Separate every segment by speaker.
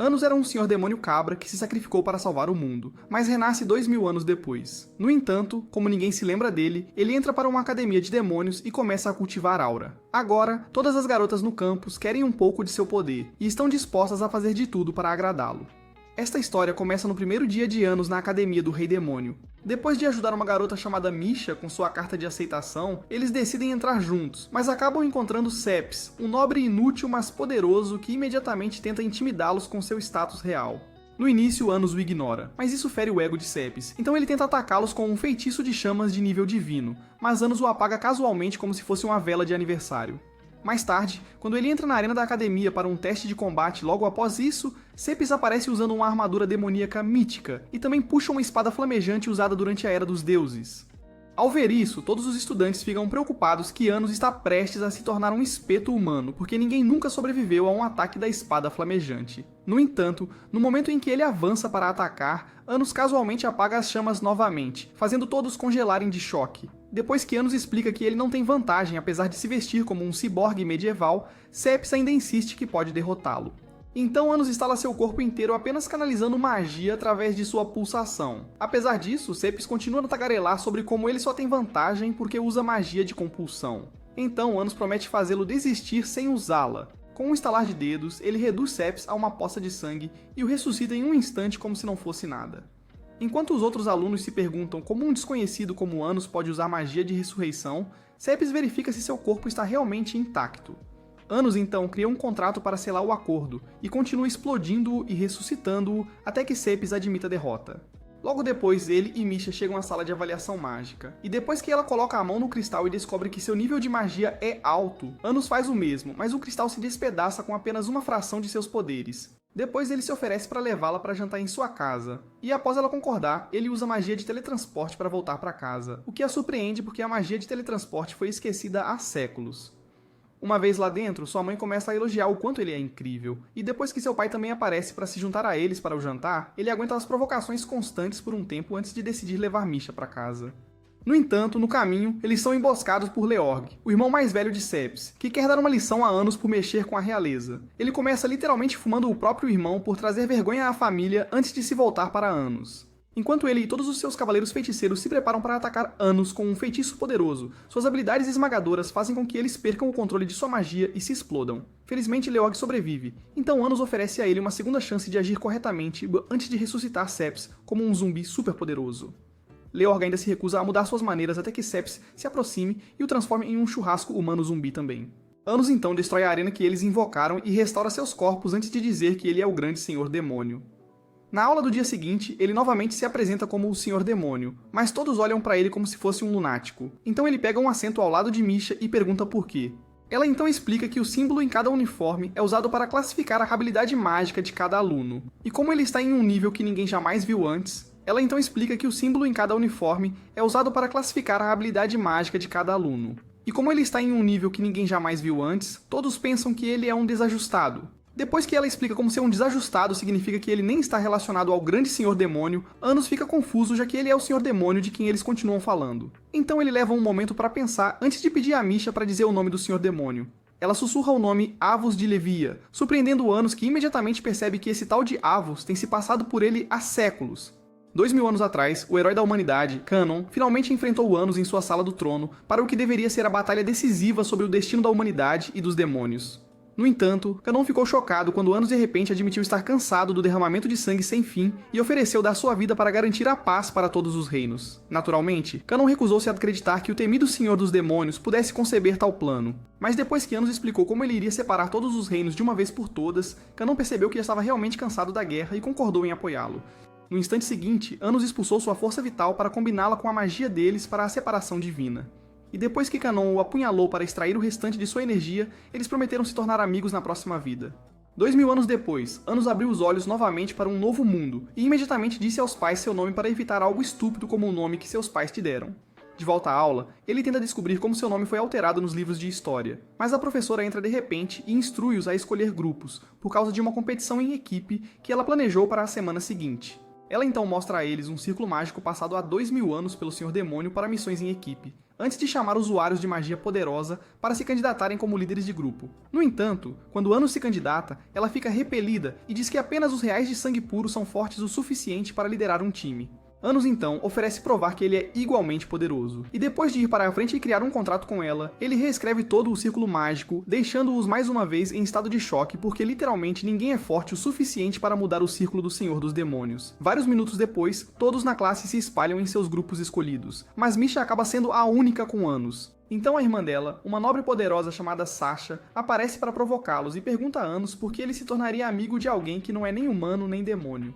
Speaker 1: Anos era um senhor demônio cabra que se sacrificou para salvar o mundo, mas renasce 2000 anos depois. No entanto, como ninguém se lembra dele, ele entra para uma academia de demônios e começa a cultivar aura. Agora, todas as garotas no campus querem um pouco de seu poder e estão dispostas a fazer de tudo para agradá-lo. Esta história começa no primeiro dia de Anos na academia do Rei Demônio. Depois de ajudar uma garota chamada Misha com sua carta de aceitação, eles decidem entrar juntos, mas acabam encontrando Ceps, um nobre inútil mas poderoso que imediatamente tenta intimidá-los com seu status real. No início, Anos o ignora, mas isso fere o ego de Ceps, então ele tenta atacá-los com um feitiço de chamas de nível divino, mas Anos o apaga casualmente como se fosse uma vela de aniversário. Mais tarde, quando ele entra na arena da academia para um teste de combate logo após isso, Ceps aparece usando uma armadura demoníaca mítica e também puxa uma espada flamejante usada durante a Era dos Deuses. Ao ver isso, todos os estudantes ficam preocupados que Anos está prestes a se tornar um espeto humano, porque ninguém nunca sobreviveu a um ataque da espada flamejante. No entanto, no momento em que ele avança para atacar, Anos casualmente apaga as chamas novamente, fazendo todos congelarem de choque. Depois que Anos explica que ele não tem vantagem apesar de se vestir como um ciborgue medieval, Ceps ainda insiste que pode derrotá-lo. Então Anos instala seu corpo inteiro apenas canalizando magia através de sua pulsação. Apesar disso, Ceps continua a tagarelar sobre como ele só tem vantagem porque usa magia de compulsão. Então Anos promete fazê-lo desistir sem usá-la. Com um estalar de dedos, ele reduz Ceps a uma poça de sangue e o ressuscita em um instante como se não fosse nada. Enquanto os outros alunos se perguntam como um desconhecido como Anos pode usar magia de ressurreição, Ceps verifica se seu corpo está realmente intacto. Anos então cria um contrato para selar o acordo, e continua explodindo-o e ressuscitando-o até que Ceps admita a derrota. Logo depois, ele e Misha chegam à sala de avaliação mágica, e depois que ela coloca a mão no cristal e descobre que seu nível de magia é alto, Anos faz o mesmo, mas o cristal se despedaça com apenas uma fração de seus poderes. Depois ele se oferece para levá-la para jantar em sua casa, e após ela concordar, ele usa magia de teletransporte para voltar para casa, o que a surpreende porque a magia de teletransporte foi esquecida há séculos. Uma vez lá dentro, sua mãe começa a elogiar o quanto ele é incrível, e depois que seu pai também aparece para se juntar a eles para o jantar, ele aguenta as provocações constantes por um tempo antes de decidir levar Misha para casa. No entanto, no caminho, eles são emboscados por Leorg, o irmão mais velho de Ceps, que quer dar uma lição a Anos por mexer com a realeza. Ele começa literalmente fumando o próprio irmão por trazer vergonha à família antes de se voltar para Anos. Enquanto ele e todos os seus cavaleiros feiticeiros se preparam para atacar Anos com um feitiço poderoso, suas habilidades esmagadoras fazem com que eles percam o controle de sua magia e se explodam. Felizmente, Leorg sobrevive, então Anos oferece a ele uma segunda chance de agir corretamente antes de ressuscitar Ceps como um zumbi super poderoso. Leorg ainda se recusa a mudar suas maneiras até que Ceps se aproxime e o transforme em um churrasco humano zumbi também. Anos então destrói a arena que eles invocaram e restaura seus corpos antes de dizer que ele é o grande senhor demônio. Na aula do dia seguinte, ele novamente se apresenta como o Senhor Demônio, mas todos olham para ele como se fosse um lunático. Então ele pega um assento ao lado de Misha e pergunta por quê. Ela então explica que o símbolo em cada uniforme é usado para classificar a habilidade mágica de cada aluno. E como ele está em um nível que ninguém jamais viu antes, ela então explica que o símbolo em cada uniforme é usado para classificar a habilidade mágica de cada aluno. E como ele está em um nível que ninguém jamais viu antes, todos pensam que ele é um desajustado. Depois que ela explica como ser um desajustado significa que ele nem está relacionado ao grande senhor demônio, Anos fica confuso já que ele é o senhor demônio de quem eles continuam falando. Então ele leva um momento para pensar antes de pedir a Misha para dizer o nome do senhor demônio. Ela sussurra o nome Avos de Levia, surpreendendo Anos que imediatamente percebe que esse tal de Avos tem se passado por ele há séculos. 2000 anos atrás, o herói da humanidade, Canon, finalmente enfrentou Anos em sua sala do trono para o que deveria ser a batalha decisiva sobre o destino da humanidade e dos demônios. No entanto, Canon ficou chocado quando Anos de repente admitiu estar cansado do derramamento de sangue sem fim e ofereceu dar sua vida para garantir a paz para todos os reinos. Naturalmente, Canon recusou-se a acreditar que o temido Senhor dos Demônios pudesse conceber tal plano. Mas depois que Anos explicou como ele iria separar todos os reinos de uma vez por todas, Canon percebeu que já estava realmente cansado da guerra e concordou em apoiá-lo. No instante seguinte, Anos expulsou sua força vital para combiná-la com a magia deles para a separação divina. E depois que Canon o apunhalou para extrair o restante de sua energia, eles prometeram se tornar amigos na próxima vida. 2000 anos depois, Anos abriu os olhos novamente para um novo mundo, e imediatamente disse aos pais seu nome para evitar algo estúpido como o nome que seus pais te deram. De volta à aula, ele tenta descobrir como seu nome foi alterado nos livros de história, mas a professora entra de repente e instrui-os a escolher grupos, por causa de uma competição em equipe que ela planejou para a semana seguinte. Ela então mostra a eles um círculo mágico passado há 2000 anos pelo Senhor Demônio para missões em equipe, antes de chamar usuários de magia poderosa para se candidatarem como líderes de grupo. No entanto, quando Anos se candidata, ela fica repelida e diz que apenas os reais de sangue puro são fortes o suficiente para liderar um time. Anos então oferece provar que ele é igualmente poderoso, e depois de ir para a frente e criar um contrato com ela, ele reescreve todo o círculo mágico, deixando-os mais uma vez em estado de choque porque literalmente ninguém é forte o suficiente para mudar o círculo do Senhor dos Demônios. Vários minutos depois, todos na classe se espalham em seus grupos escolhidos, mas Misha acaba sendo a única com Anos. Então a irmã dela, uma nobre poderosa chamada Sasha, aparece para provocá-los e pergunta a Anos por que ele se tornaria amigo de alguém que não é nem humano nem demônio.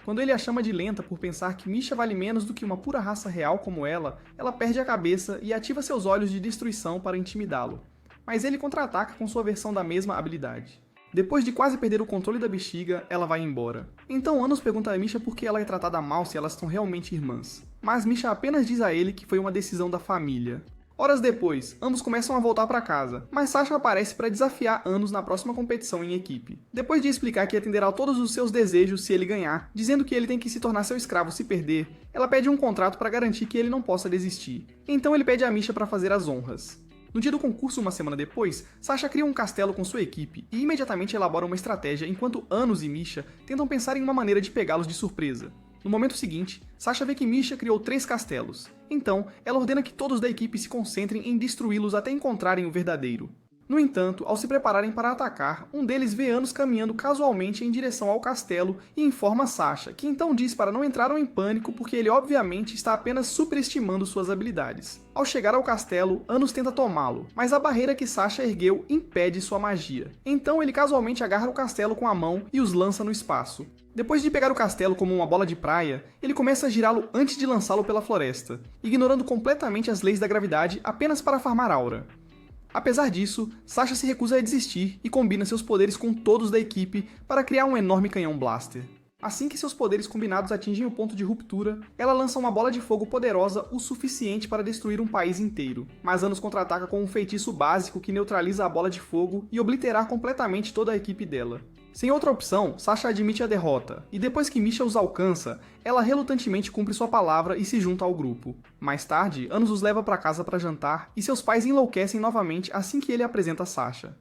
Speaker 1: Quando ele a chama de lenta por pensar que Misha vale menos do que uma pura raça real como ela perde a cabeça e ativa seus olhos de destruição para intimidá-lo. Mas ele contra-ataca com sua versão da mesma habilidade. Depois de quase perder o controle da bexiga, ela vai embora. Então Anos pergunta a Misha por que ela é tratada mal se elas são realmente irmãs. Mas Misha apenas diz a ele que foi uma decisão da família. Horas depois, ambos começam a voltar para casa, mas Sasha aparece para desafiar Anos na próxima competição em equipe. Depois de explicar que atenderá a todos os seus desejos se ele ganhar, dizendo que ele tem que se tornar seu escravo se perder, ela pede um contrato para garantir que ele não possa desistir. Então ele pede a Misha para fazer as honras. No dia do concurso, uma semana depois, Sasha cria um castelo com sua equipe e imediatamente elabora uma estratégia enquanto Anos e Misha tentam pensar em uma maneira de pegá-los de surpresa. No momento seguinte, Sasha vê que Misha criou 3 castelos. Então, ela ordena que todos da equipe se concentrem em destruí-los até encontrarem o verdadeiro. No entanto, ao se prepararem para atacar, um deles vê Anos caminhando casualmente em direção ao castelo e informa Sasha, que então diz para não entrarem em pânico porque ele obviamente está apenas superestimando suas habilidades. Ao chegar ao castelo, Anos tenta tomá-lo, mas a barreira que Sasha ergueu impede sua magia. Então ele casualmente agarra o castelo com a mão e os lança no espaço. Depois de pegar o castelo como uma bola de praia, ele começa a girá-lo antes de lançá-lo pela floresta, ignorando completamente as leis da gravidade apenas para farmar aura. Apesar disso, Sasha se recusa a desistir e combina seus poderes com todos da equipe para criar um enorme canhão blaster. Assim que seus poderes combinados atingem o ponto de ruptura, ela lança uma bola de fogo poderosa o suficiente para destruir um país inteiro, mas Anos contra-ataca com um feitiço básico que neutraliza a bola de fogo e obliterar completamente toda a equipe dela. Sem outra opção, Sasha admite a derrota, e depois que Misha os alcança, ela relutantemente cumpre sua palavra e se junta ao grupo. Mais tarde, Anos os leva para casa para jantar, e seus pais enlouquecem novamente assim que ele apresenta Sasha.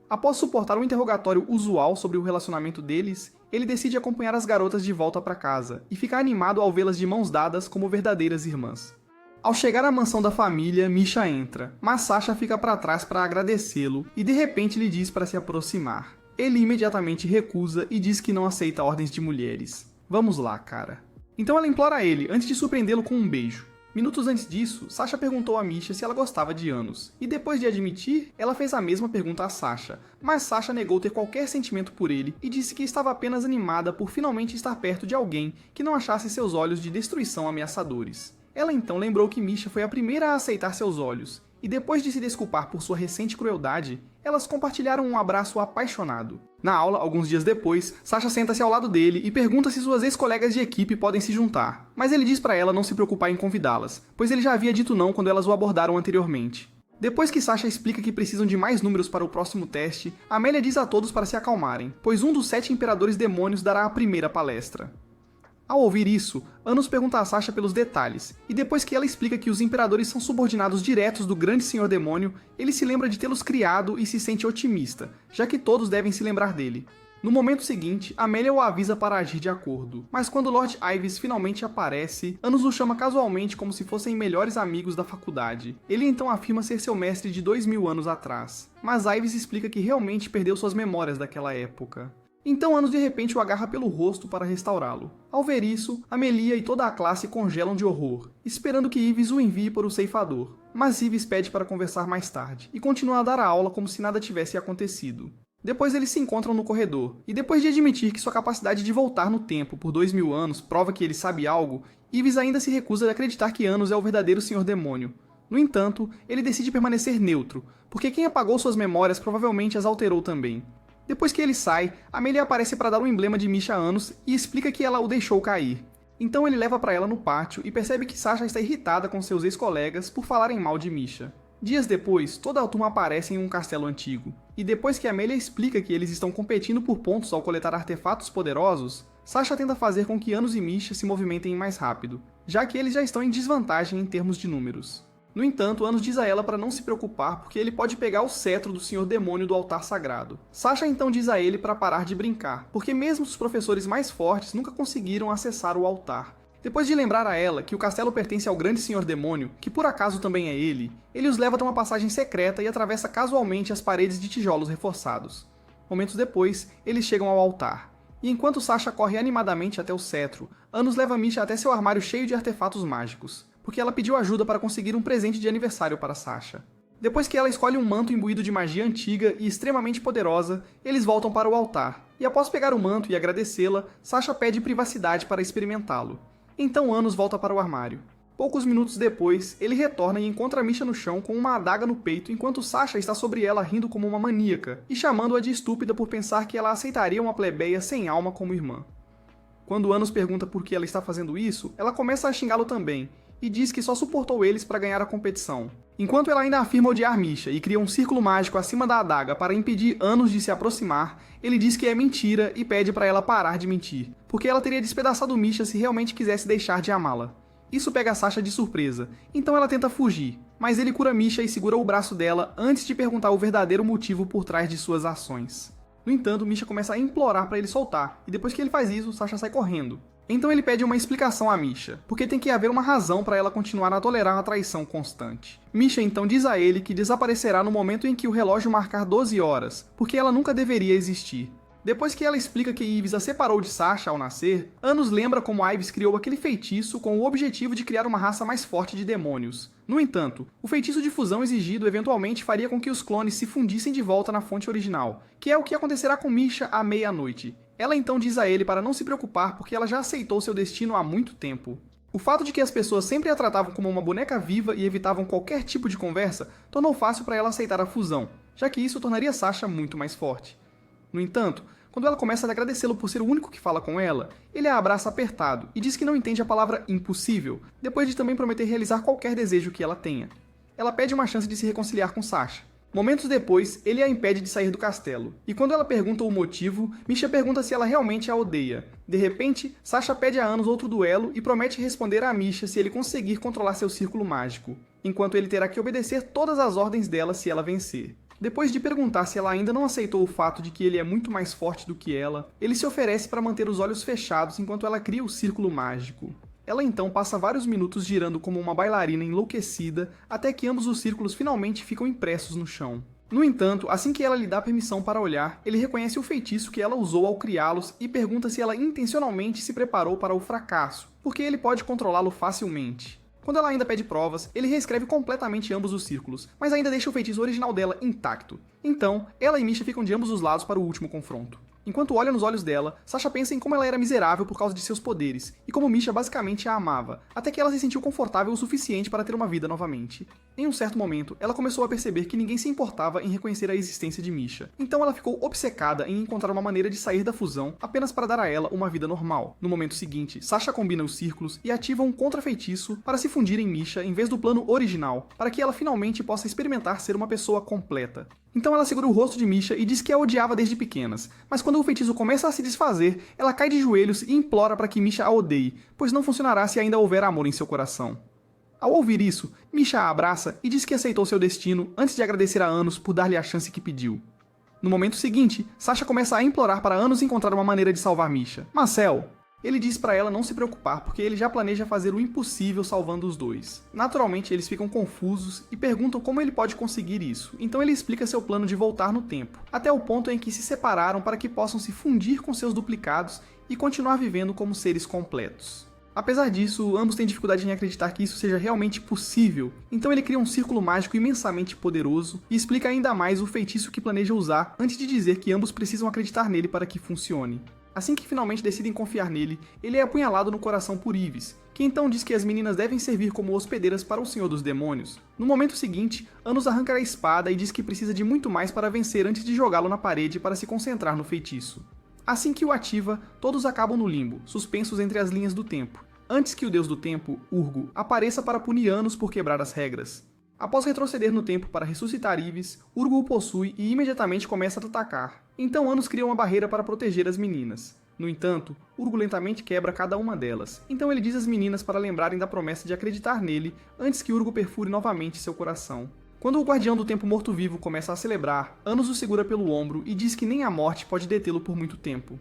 Speaker 1: Após suportar um interrogatório usual sobre o relacionamento deles, ele decide acompanhar as garotas de volta para casa, e fica animado ao vê-las de mãos dadas como verdadeiras irmãs. Ao chegar à mansão da família, Misha entra, mas Sasha fica para trás para agradecê-lo, e de repente lhe diz para se aproximar. Ele imediatamente recusa e diz que não aceita ordens de mulheres. Vamos lá, cara. Então ela implora a ele, antes de surpreendê-lo com um beijo. Minutos antes disso, Sasha perguntou a Misha se ela gostava de Anos, e depois de admitir, ela fez a mesma pergunta a Sasha, mas Sasha negou ter qualquer sentimento por ele e disse que estava apenas animada por finalmente estar perto de alguém que não achasse seus olhos de destruição ameaçadores. Ela então lembrou que Misha foi a primeira a aceitar seus olhos, e depois de se desculpar por sua recente crueldade, elas compartilharam um abraço apaixonado. Na aula, alguns dias depois, Sasha senta-se ao lado dele e pergunta se suas ex-colegas de equipe podem se juntar, mas ele diz para ela não se preocupar em convidá-las, pois ele já havia dito não quando elas o abordaram anteriormente. Depois que Sasha explica que precisam de mais números para o próximo teste, Amélia diz a todos para se acalmarem, pois um dos 7 imperadores demônios dará a primeira palestra. Ao ouvir isso, Anos pergunta a Sasha pelos detalhes, e depois que ela explica que os imperadores são subordinados diretos do grande senhor demônio, ele se lembra de tê-los criado e se sente otimista, já que todos devem se lembrar dele. No momento seguinte, Amélia o avisa para agir de acordo, mas quando Lord Ives finalmente aparece, Anos o chama casualmente como se fossem melhores amigos da faculdade. Ele então afirma ser seu mestre de 2000 anos atrás, mas Ives explica que realmente perdeu suas memórias daquela época. Então Anos de repente o agarra pelo rosto para restaurá-lo. Ao ver isso, Amelia e toda a classe congelam de horror, esperando que Ives o envie para o ceifador. Mas Ives pede para conversar mais tarde, e continua a dar a aula como se nada tivesse acontecido. Depois eles se encontram no corredor, e depois de admitir que sua capacidade de voltar no tempo por 2000 anos prova que ele sabe algo, Ives ainda se recusa a acreditar que Anos é o verdadeiro Senhor Demônio. No entanto, ele decide permanecer neutro, porque quem apagou suas memórias provavelmente as alterou também. Depois que ele sai, Amelia aparece para dar um emblema de Misha a Anos e explica que ela o deixou cair. Então ele leva para ela no pátio e percebe que Sasha está irritada com seus ex-colegas por falarem mal de Misha. Dias depois, toda a turma aparece em um castelo antigo, e depois que Amelia explica que eles estão competindo por pontos ao coletar artefatos poderosos, Sasha tenta fazer com que Anos e Misha se movimentem mais rápido, já que eles já estão em desvantagem em termos de números. No entanto, Anos diz a ela para não se preocupar porque ele pode pegar o cetro do Senhor Demônio do altar sagrado. Sasha então diz a ele para parar de brincar, porque mesmo os professores mais fortes nunca conseguiram acessar o altar. Depois de lembrar a ela que o castelo pertence ao grande Senhor Demônio, que por acaso também é ele os leva até uma passagem secreta e atravessa casualmente as paredes de tijolos reforçados. Momentos depois, eles chegam ao altar. E enquanto Sasha corre animadamente até o cetro, Anos leva Misha até seu armário cheio de artefatos mágicos, porque ela pediu ajuda para conseguir um presente de aniversário para Sasha. Depois que ela escolhe um manto imbuído de magia antiga e extremamente poderosa, eles voltam para o altar, e após pegar o manto e agradecê-la, Sasha pede privacidade para experimentá-lo. Então Anos volta para o armário. Poucos minutos depois, ele retorna e encontra Misha no chão com uma adaga no peito enquanto Sasha está sobre ela rindo como uma maníaca e chamando-a de estúpida por pensar que ela aceitaria uma plebeia sem alma como irmã. Quando Anos pergunta por que ela está fazendo isso, ela começa a xingá-lo também, e diz que só suportou eles para ganhar a competição. Enquanto ela ainda afirma odiar Misha e cria um círculo mágico acima da adaga para impedir Anos de se aproximar, ele diz que é mentira e pede para ela parar de mentir, porque ela teria despedaçado Misha se realmente quisesse deixar de amá-la. Isso pega Sasha de surpresa, então ela tenta fugir, mas ele cura Misha e segura o braço dela antes de perguntar o verdadeiro motivo por trás de suas ações. No entanto, Misha começa a implorar para ele soltar, e depois que ele faz isso, Sasha sai correndo. Então ele pede uma explicação a Misha, porque tem que haver uma razão para ela continuar a tolerar a traição constante. Misha então diz a ele que desaparecerá no momento em que o relógio marcar 12 horas, porque ela nunca deveria existir. Depois que ela explica que Ives a separou de Sasha ao nascer, Anos lembra como Ives criou aquele feitiço com o objetivo de criar uma raça mais forte de demônios. No entanto, o feitiço de fusão exigido eventualmente faria com que os clones se fundissem de volta na fonte original, que é o que acontecerá com Misha à meia-noite. Ela então diz a ele para não se preocupar porque ela já aceitou seu destino há muito tempo. O fato de que as pessoas sempre a tratavam como uma boneca viva e evitavam qualquer tipo de conversa tornou fácil para ela aceitar a fusão, já que isso tornaria Sasha muito mais forte. No entanto, quando ela começa a agradecê-lo por ser o único que fala com ela, ele a abraça apertado e diz que não entende a palavra impossível, depois de também prometer realizar qualquer desejo que ela tenha. Ela pede uma chance de se reconciliar com Sasha. Momentos depois, ele a impede de sair do castelo, e quando ela pergunta o motivo, Misha pergunta se ela realmente a odeia. De repente, Sasha pede a Anos outro duelo e promete responder a Misha se ele conseguir controlar seu círculo mágico, enquanto ele terá que obedecer todas as ordens dela se ela vencer. Depois de perguntar se ela ainda não aceitou o fato de que ele é muito mais forte do que ela, ele se oferece para manter os olhos fechados enquanto ela cria o círculo mágico. Ela então passa vários minutos girando como uma bailarina enlouquecida até que ambos os círculos finalmente ficam impressos no chão. No entanto, assim que ela lhe dá permissão para olhar, ele reconhece o feitiço que ela usou ao criá-los e pergunta se ela intencionalmente se preparou para o fracasso, porque ele pode controlá-lo facilmente. Quando ela ainda pede provas, ele reescreve completamente ambos os círculos, mas ainda deixa o feitiço original dela intacto. Então, ela e Misha ficam de ambos os lados para o último confronto. Enquanto olha nos olhos dela, Sasha pensa em como ela era miserável por causa de seus poderes, e como Misha basicamente a amava, até que ela se sentiu confortável o suficiente para ter uma vida novamente. Em um certo momento, ela começou a perceber que ninguém se importava em reconhecer a existência de Misha, então ela ficou obcecada em encontrar uma maneira de sair da fusão apenas para dar a ela uma vida normal. No momento seguinte, Sasha combina os círculos e ativa um contra-feitiço para se fundir em Misha em vez do plano original, para que ela finalmente possa experimentar ser uma pessoa completa. Então ela segura o rosto de Misha e diz que a odiava desde pequenas, mas quando o feitiço começa a se desfazer, ela cai de joelhos e implora para que Misha a odeie, pois não funcionará se ainda houver amor em seu coração. Ao ouvir isso, Misha a abraça e diz que aceitou seu destino antes de agradecer a Anos por dar-lhe a chance que pediu. No momento seguinte, Sasha começa a implorar para Anos encontrar uma maneira de salvar Misha. Marcel! Ele diz para ela não se preocupar, porque ele já planeja fazer o impossível salvando os dois. Naturalmente, eles ficam confusos e perguntam como ele pode conseguir isso, então ele explica seu plano de voltar no tempo, até o ponto em que se separaram para que possam se fundir com seus duplicados e continuar vivendo como seres completos. Apesar disso, ambos têm dificuldade em acreditar que isso seja realmente possível, então ele cria um círculo mágico imensamente poderoso e explica ainda mais o feitiço que planeja usar antes de dizer que ambos precisam acreditar nele para que funcione. Assim que finalmente decidem confiar nele, ele é apunhalado no coração por Ives, que então diz que as meninas devem servir como hospedeiras para o Senhor dos Demônios. No momento seguinte, Anos arranca a espada e diz que precisa de muito mais para vencer antes de jogá-lo na parede para se concentrar no feitiço. Assim que o ativa, todos acabam no limbo, suspensos entre as linhas do tempo, antes que o deus do tempo, Urgo, apareça para punir Anos por quebrar as regras. Após retroceder no tempo para ressuscitar Ives, Urgo o possui e imediatamente começa a atacar. Então Anos cria uma barreira para proteger as meninas. No entanto, Urgo lentamente quebra cada uma delas, então ele diz às meninas para lembrarem da promessa de acreditar nele antes que Urgo perfure novamente seu coração. Quando o Guardião do Tempo Morto-Vivo começa a celebrar, Anos o segura pelo ombro e diz que nem a morte pode detê-lo por muito tempo.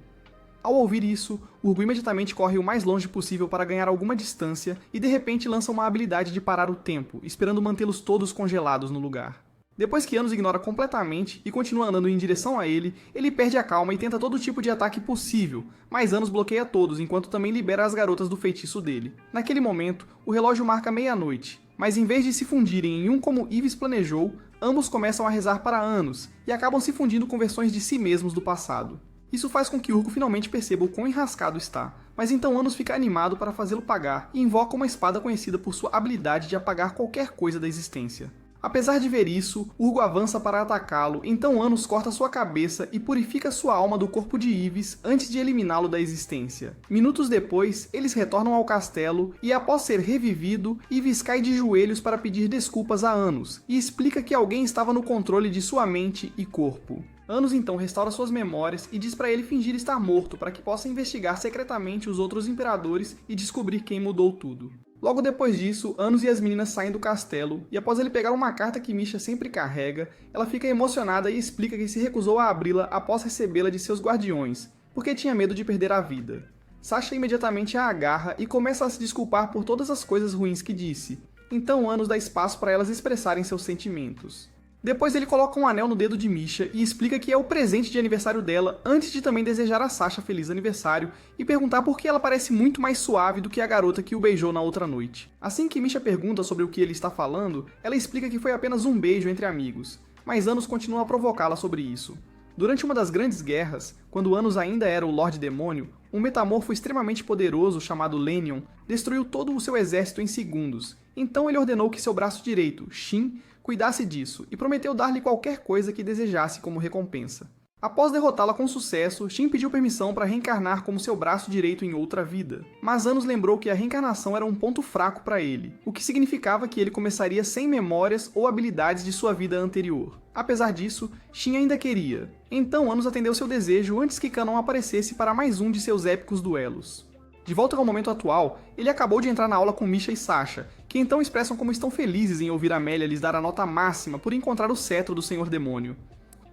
Speaker 1: Ao ouvir isso, Urgo imediatamente corre o mais longe possível para ganhar alguma distância e de repente lança uma habilidade de parar o tempo, esperando mantê-los todos congelados no lugar. Depois que Anos ignora completamente e continua andando em direção a ele, ele perde a calma e tenta todo tipo de ataque possível, mas Anos bloqueia todos enquanto também libera as garotas do feitiço dele. Naquele momento, o relógio marca meia-noite, mas em vez de se fundirem em um como Ives planejou, ambos começam a rezar para Anos e acabam se fundindo com versões de si mesmos do passado. Isso faz com que Urgo finalmente perceba o quão enrascado está, mas então Anos fica animado para fazê-lo pagar e invoca uma espada conhecida por sua habilidade de apagar qualquer coisa da existência. Apesar de ver isso, Urgo avança para atacá-lo, então Anos corta sua cabeça e purifica sua alma do corpo de Ives antes de eliminá-lo da existência. Minutos depois, eles retornam ao castelo e após ser revivido, Ives cai de joelhos para pedir desculpas a Anos e explica que alguém estava no controle de sua mente e corpo. Anos então restaura suas memórias e diz para ele fingir estar morto para que possa investigar secretamente os outros imperadores e descobrir quem mudou tudo. Logo depois disso, Anos e as meninas saem do castelo, e após ele pegar uma carta que Misha sempre carrega, ela fica emocionada e explica que se recusou a abri-la após recebê-la de seus guardiões, porque tinha medo de perder a vida. Sasha imediatamente a agarra e começa a se desculpar por todas as coisas ruins que disse, então Anos dá espaço para elas expressarem seus sentimentos. Depois ele coloca um anel no dedo de Misha e explica que é o presente de aniversário dela, antes de também desejar a Sasha feliz aniversário e perguntar por que ela parece muito mais suave do que a garota que o beijou na outra noite. Assim que Misha pergunta sobre o que ele está falando, ela explica que foi apenas um beijo entre amigos, mas Anos continua a provocá-la sobre isso. Durante uma das grandes guerras, quando Anos ainda era o Lorde Demônio, um metamorfo extremamente poderoso chamado Lenion destruiu todo o seu exército em segundos, então ele ordenou que seu braço direito, Shin, cuidasse disso e prometeu dar-lhe qualquer coisa que desejasse como recompensa. Após derrotá-la com sucesso, Shin pediu permissão para reencarnar como seu braço direito em outra vida, mas Anos lembrou que a reencarnação era um ponto fraco para ele, o que significava que ele começaria sem memórias ou habilidades de sua vida anterior. Apesar disso, Shin ainda queria, então Anos atendeu seu desejo antes que Kanon aparecesse para mais um de seus épicos duelos. De volta ao momento atual, ele acabou de entrar na aula com Misha e Sasha, que então expressam como estão felizes em ouvir Amélia lhes dar a nota máxima por encontrar o cetro do Senhor Demônio.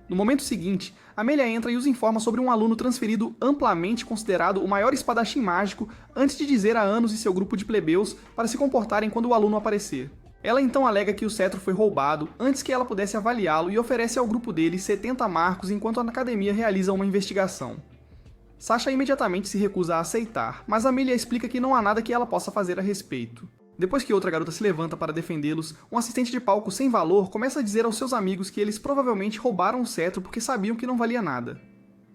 Speaker 1: No momento seguinte, Amélia entra e os informa sobre um aluno transferido amplamente considerado o maior espadachim mágico antes de dizer a Anos e seu grupo de plebeus para se comportarem quando o aluno aparecer. Ela então alega que o cetro foi roubado antes que ela pudesse avaliá-lo e oferece ao grupo dele 70 marcos enquanto a academia realiza uma investigação. Sasha imediatamente se recusa a aceitar, mas Amélia explica que não há nada que ela possa fazer a respeito. Depois que outra garota se levanta para defendê-los, um assistente de palco sem valor começa a dizer aos seus amigos que eles provavelmente roubaram o cetro porque sabiam que não valia nada.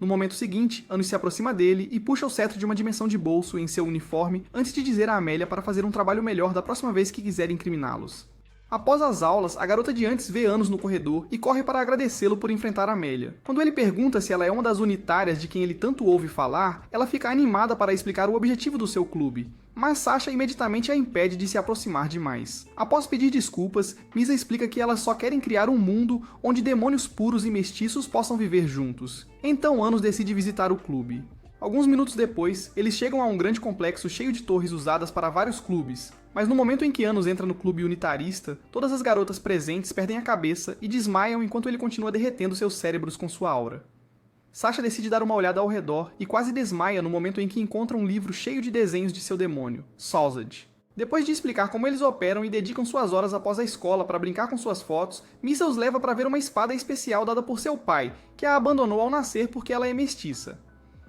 Speaker 1: No momento seguinte, Anos se aproxima dele e puxa o cetro de uma dimensão de bolso em seu uniforme antes de dizer a Amélia para fazer um trabalho melhor da próxima vez que quiser incriminá-los. Após as aulas, a garota de antes vê Anos no corredor e corre para agradecê-lo por enfrentar Amélia. Quando ele pergunta se ela é uma das unitárias de quem ele tanto ouve falar, ela fica animada para explicar o objetivo do seu clube, mas Sasha imediatamente a impede de se aproximar demais. Após pedir desculpas, Misa explica que elas só querem criar um mundo onde demônios puros e mestiços possam viver juntos. Então Anos decide visitar o clube. Alguns minutos depois, eles chegam a um grande complexo cheio de torres usadas para vários clubes, mas no momento em que Anos entra no clube unitarista, todas as garotas presentes perdem a cabeça e desmaiam enquanto ele continua derretendo seus cérebros com sua aura. Sasha decide dar uma olhada ao redor e quase desmaia no momento em que encontra um livro cheio de desenhos de seu demônio, Sausage. Depois de explicar como eles operam e dedicam suas horas após a escola para brincar com suas fotos, Misa os leva para ver uma espada especial dada por seu pai, que a abandonou ao nascer porque ela é mestiça.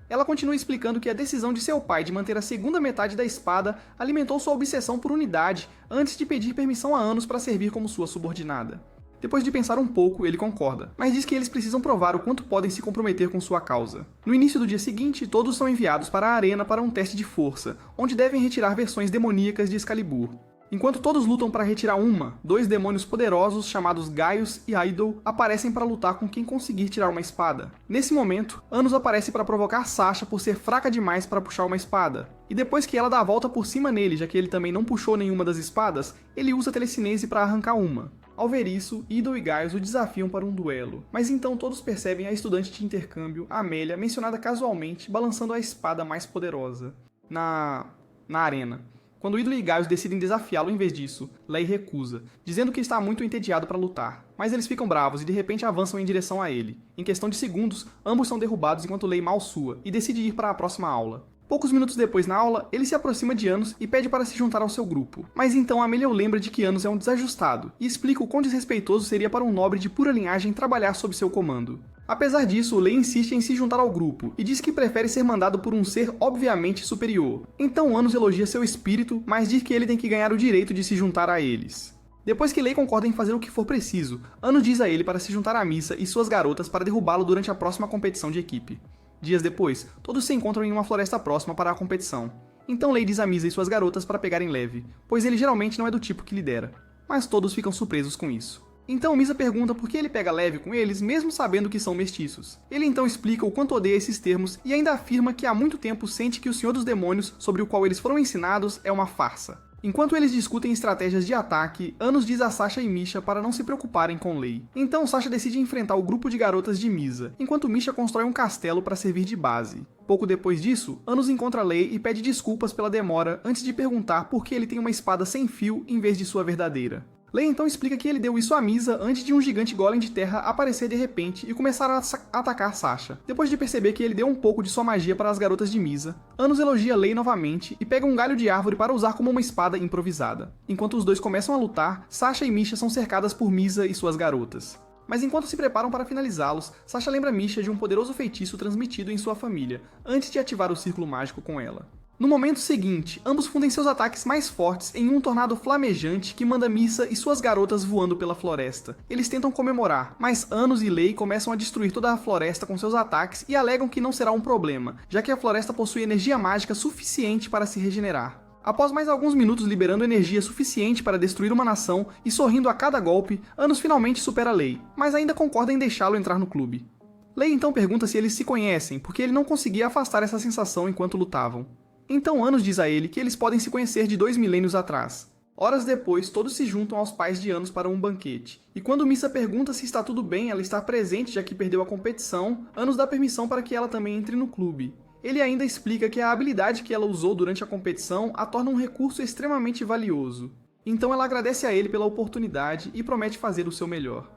Speaker 1: Ela continua explicando que a decisão de seu pai de manter a segunda metade da espada alimentou sua obsessão por unidade antes de pedir permissão a Anos para servir como sua subordinada. Depois de pensar um pouco, ele concorda, mas diz que eles precisam provar o quanto podem se comprometer com sua causa. No início do dia seguinte, todos são enviados para a arena para um teste de força, onde devem retirar versões demoníacas de Excalibur. Enquanto todos lutam para retirar dois demônios poderosos chamados Gaius e Idol aparecem para lutar com quem conseguir tirar uma espada. Nesse momento, Anos aparece para provocar Sasha por ser fraca demais para puxar uma espada. E depois que ela dá a volta por cima nele, já que ele também não puxou nenhuma das espadas, ele usa a telecinese para arrancar uma. Ao ver isso, Idol e Gaius o desafiam para um duelo, mas então todos percebem a estudante de intercâmbio, Amélia, mencionada casualmente, balançando a espada mais poderosa na arena. Quando Idol e Gaius decidem desafiá-lo em vez disso, Lei recusa, dizendo que está muito entediado para lutar. Mas eles ficam bravos e de repente avançam em direção a ele. Em questão de segundos, ambos são derrubados enquanto Lei mal sua e decide ir para a próxima aula. Poucos minutos depois na aula, ele se aproxima de Anos e pede para se juntar ao seu grupo. Mas então Amélia o lembra de que Anos é um desajustado e explica o quão desrespeitoso seria para um nobre de pura linhagem trabalhar sob seu comando. Apesar disso, Lei insiste em se juntar ao grupo e diz que prefere ser mandado por um ser obviamente superior. Então Anos elogia seu espírito, mas diz que ele tem que ganhar o direito de se juntar a eles. Depois que Lei concorda em fazer o que for preciso, Anos diz a ele para se juntar a Missa e suas garotas para derrubá-lo durante a próxima competição de equipe. Dias depois, todos se encontram em uma floresta próxima para a competição. Então Lei diz a Misa e suas garotas para pegarem leve, pois ele geralmente não é do tipo que lidera. Mas todos ficam surpresos com isso. Então Misa pergunta por que ele pega leve com eles, mesmo sabendo que são mestiços. Ele então explica o quanto odeia esses termos e ainda afirma que há muito tempo sente que o Senhor dos Demônios, sobre o qual eles foram ensinados, é uma farsa. Enquanto eles discutem estratégias de ataque, Anos diz a Sasha e Misha para não se preocuparem com Lei. Então Sasha decide enfrentar o grupo de garotas de Misa, enquanto Misha constrói um castelo para servir de base. Pouco depois disso, Anos encontra Lei e pede desculpas pela demora antes de perguntar por que ele tem uma espada sem fio em vez de sua verdadeira. Lei então explica que ele deu isso a Misa antes de um gigante golem de terra aparecer de repente e começar a atacar Sasha. Depois de perceber que ele deu um pouco de sua magia para as garotas de Misa, Anos elogia Lei novamente e pega um galho de árvore para usar como uma espada improvisada. Enquanto os dois começam a lutar, Sasha e Misha são cercadas por Misa e suas garotas. Mas enquanto se preparam para finalizá-los, Sasha lembra Misha de um poderoso feitiço transmitido em sua família, antes de ativar o círculo mágico com ela. No momento seguinte, ambos fundem seus ataques mais fortes em um tornado flamejante que manda Missa e suas garotas voando pela floresta. Eles tentam comemorar, mas Anos e Lei começam a destruir toda a floresta com seus ataques e alegam que não será um problema, já que a floresta possui energia mágica suficiente para se regenerar. Após mais alguns minutos liberando energia suficiente para destruir uma nação e sorrindo a cada golpe, Anos finalmente supera Lei, mas ainda concorda em deixá-lo entrar no clube. Lei então pergunta se eles se conhecem, porque ele não conseguia afastar essa sensação enquanto lutavam. Então Anos diz a ele que eles podem se conhecer de 2 milênios atrás. Horas depois, todos se juntam aos pais de Anos para um banquete. E quando Missa pergunta se está tudo bem ela estar presente já que perdeu a competição, Anos dá permissão para que ela também entre no clube. Ele ainda explica que a habilidade que ela usou durante a competição a torna um recurso extremamente valioso. Então ela agradece a ele pela oportunidade e promete fazer o seu melhor.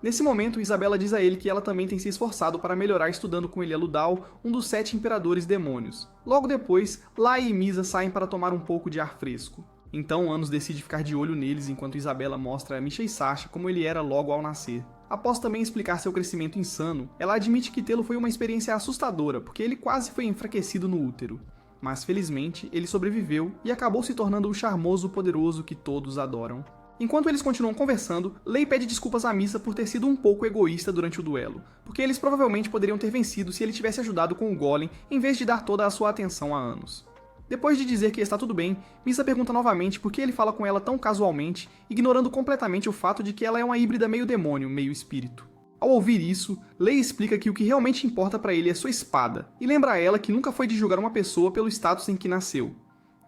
Speaker 1: Nesse momento, Isabela diz a ele que ela também tem se esforçado para melhorar estudando com Elialudal, um dos 7 imperadores demônios. Logo depois, Lai e Misa saem para tomar um pouco de ar fresco. Então Anos decide ficar de olho neles enquanto Isabela mostra a Misha e Sasha como ele era logo ao nascer. Após também explicar seu crescimento insano, ela admite que tê-lo foi uma experiência assustadora, porque ele quase foi enfraquecido no útero. Mas felizmente, ele sobreviveu e acabou se tornando o charmoso poderoso que todos adoram. Enquanto eles continuam conversando, Lei pede desculpas a Missa por ter sido um pouco egoísta durante o duelo, porque eles provavelmente poderiam ter vencido se ele tivesse ajudado com o Golem em vez de dar toda a sua atenção a Anos. Depois de dizer que está tudo bem, Missa pergunta novamente por que ele fala com ela tão casualmente, ignorando completamente o fato de que ela é uma híbrida meio demônio, meio espírito. Ao ouvir isso, Lei explica que o que realmente importa para ele é sua espada, e lembra a ela que nunca foi de julgar uma pessoa pelo status em que nasceu.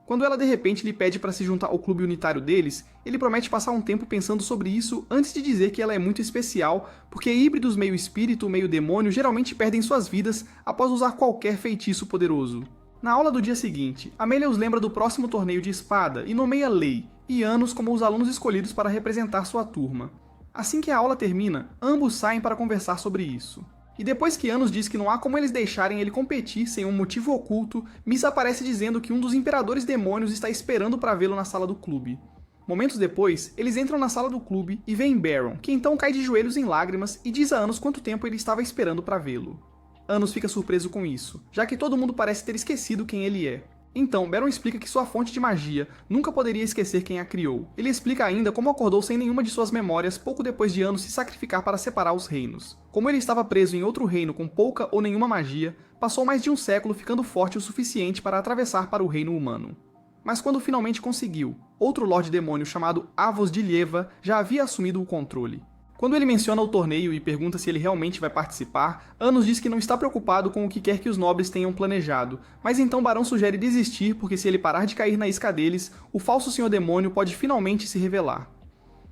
Speaker 1: Quando ela de repente lhe pede para se juntar ao clube unitário deles, ele promete passar um tempo pensando sobre isso antes de dizer que ela é muito especial, porque híbridos meio espírito, meio demônio geralmente perdem suas vidas após usar qualquer feitiço poderoso. Na aula do dia seguinte, Amélia os lembra do próximo torneio de espada e nomeia Lei e Anos como os alunos escolhidos para representar sua turma. Assim que a aula termina, ambos saem para conversar sobre isso. E depois que Anos diz que não há como eles deixarem ele competir sem um motivo oculto, Missa aparece dizendo que um dos imperadores demônios está esperando para vê-lo na sala do clube. Momentos depois, eles entram na sala do clube e veem Baron, que então cai de joelhos em lágrimas e diz a Anos quanto tempo ele estava esperando para vê-lo. Anos fica surpreso com isso, já que todo mundo parece ter esquecido quem ele é. Então, Baron explica que sua fonte de magia nunca poderia esquecer quem a criou. Ele explica ainda como acordou sem nenhuma de suas memórias pouco depois de Anos se sacrificar para separar os reinos. Como ele estava preso em outro reino com pouca ou nenhuma magia, passou mais de um século ficando forte o suficiente para atravessar para o reino humano. mas quando finalmente conseguiu, outro Lorde Demônio chamado Avos de Lieva já havia assumido o controle. Quando ele menciona o torneio e pergunta se ele realmente vai participar, Anos diz que não está preocupado com o que quer que os nobres tenham planejado, mas então Barão sugere desistir porque se ele parar de cair na isca deles, o falso Senhor Demônio pode finalmente se revelar.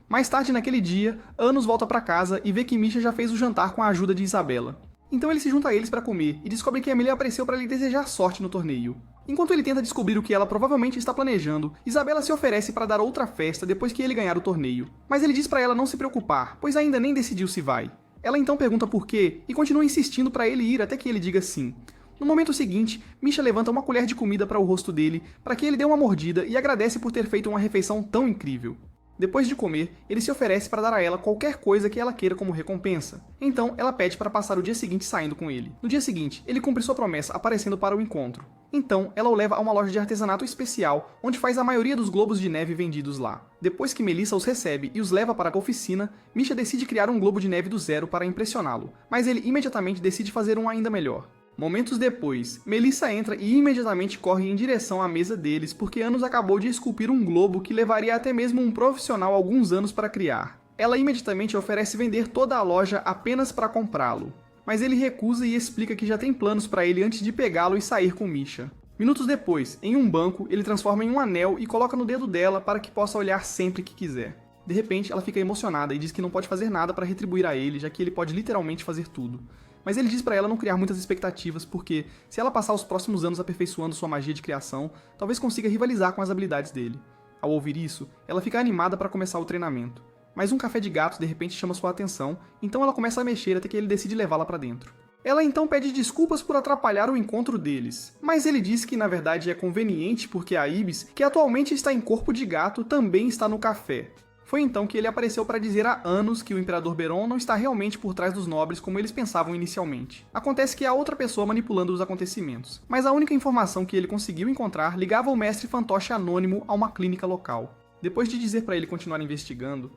Speaker 1: Mais tarde naquele dia, Anos volta para casa e vê que Misha já fez o jantar com a ajuda de Isabela. Então ele se junta a eles para comer e descobre que Amelie apareceu para lhe desejar sorte no torneio. Enquanto ele tenta descobrir o que ela provavelmente está planejando, Isabela se oferece para dar outra festa depois que ele ganhar o torneio. Mas ele diz para ela não se preocupar, pois ainda nem decidiu se vai. Ela então pergunta por quê e continua insistindo para ele ir até que ele diga sim. No momento seguinte, Misha levanta uma colher de comida para o rosto dele para que ele dê uma mordida e agradece por ter feito uma refeição tão incrível. Depois de comer, ele se oferece para dar a ela qualquer coisa que ela queira como recompensa. Então, ela pede para passar o dia seguinte saindo com ele. No dia seguinte, ele cumpre sua promessa aparecendo para o encontro. Então, ela o leva a uma loja de artesanato especial, onde faz a maioria dos globos de neve vendidos lá. Depois que Melissa os recebe e os leva para a oficina, Misha decide criar um globo de neve do zero para impressioná-lo, mas ele imediatamente decide fazer um ainda melhor. Momentos depois, Melissa entra e imediatamente corre em direção à mesa deles porque Anos acabou de esculpir um globo que levaria até mesmo um profissional alguns anos para criar. Ela imediatamente oferece vender toda a loja apenas para comprá-lo, mas ele recusa e explica que já tem planos para ele antes de pegá-lo e sair com Misha. Minutos depois, em um banco, ele transforma em um anel e coloca no dedo dela para que possa olhar sempre que quiser. De repente, ela fica emocionada e diz que não pode fazer nada para retribuir a ele, já que ele pode literalmente fazer tudo. Mas ele diz para ela não criar muitas expectativas, porque se ela passar os próximos anos aperfeiçoando sua magia de criação, talvez consiga rivalizar com as habilidades dele. Ao ouvir isso, ela fica animada para começar o treinamento. Mas um café de gatos de repente chama sua atenção, então ela começa a mexer até que ele decide levá-la para dentro. Ela então pede desculpas por atrapalhar o encontro deles, mas ele diz que na verdade é conveniente porque a Ibis, que atualmente está em corpo de gato, também está no café. Foi então que ele apareceu para dizer há anos que o Imperador Beron não está realmente por trás dos nobres como eles pensavam inicialmente. Acontece que há outra pessoa manipulando os acontecimentos, mas a única informação que ele conseguiu encontrar ligava o mestre fantoche anônimo a uma clínica local. Depois de dizer para ele continuar investigando,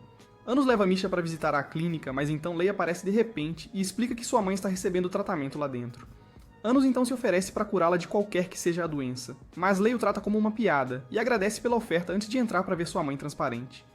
Speaker 1: Anos leva Misha para visitar a clínica, mas então Lei aparece de repente e explica que sua mãe está recebendo tratamento lá dentro. Anos então se oferece para curá-la de qualquer que seja a doença, mas Lei o trata como uma piada e agradece pela oferta antes de entrar para ver sua mãe transparente.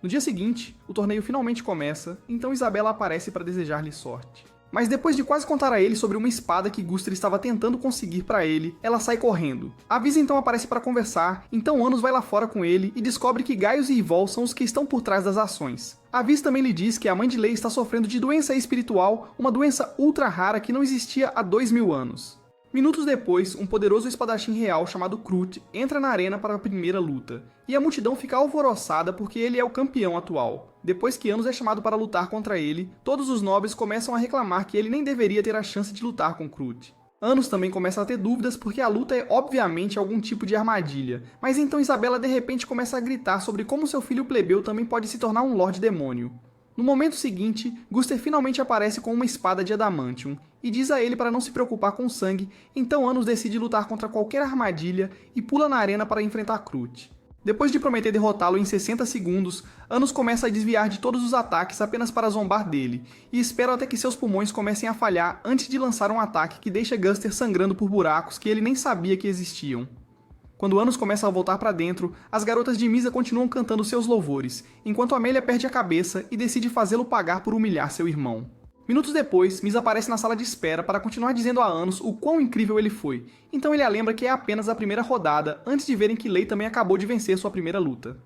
Speaker 1: No dia seguinte, o torneio finalmente começa, então Isabela aparece para desejar-lhe sorte. Mas depois de quase contar a ele sobre uma espada que Guster estava tentando conseguir para ele, ela sai correndo. A Vis então aparece para conversar, então Anos vai lá fora com ele e descobre que Gaius e Ivol são os que estão por trás das ações. A Vis também lhe diz que a mãe de Lei está sofrendo de doença espiritual, uma doença ultra rara que não existia há 2000 anos. Minutos depois, um poderoso espadachim real chamado Krut entra na arena para a primeira luta, e a multidão fica alvoroçada porque ele é o campeão atual. Depois que Anos é chamado para lutar contra ele, todos os nobres começam a reclamar que ele nem deveria ter a chance de lutar com Krut. Anos também começa a ter dúvidas porque a luta é obviamente algum tipo de armadilha, mas então Isabela de repente começa a gritar sobre como seu filho plebeu também pode se tornar um Lorde Demônio. No momento seguinte, Guster finalmente aparece com uma espada de Adamantium e diz a ele para não se preocupar com sangue, então Anos decide lutar contra qualquer armadilha e pula na arena para enfrentar Krut. Depois de prometer derrotá-lo em 60 segundos, Anos começa a desviar de todos os ataques apenas para zombar dele, e espera até que seus pulmões comecem a falhar antes de lançar um ataque que deixa Guster sangrando por buracos que ele nem sabia que existiam. Quando Anos começa a voltar para dentro, as garotas de Misa continuam cantando seus louvores, enquanto Amelia perde a cabeça e decide fazê-lo pagar por humilhar seu irmão. Minutos depois, Misa aparece na sala de espera para continuar dizendo a Anos o quão incrível ele foi, então ele a lembra que é apenas a primeira rodada, antes de verem que Lei também acabou de vencer sua primeira luta.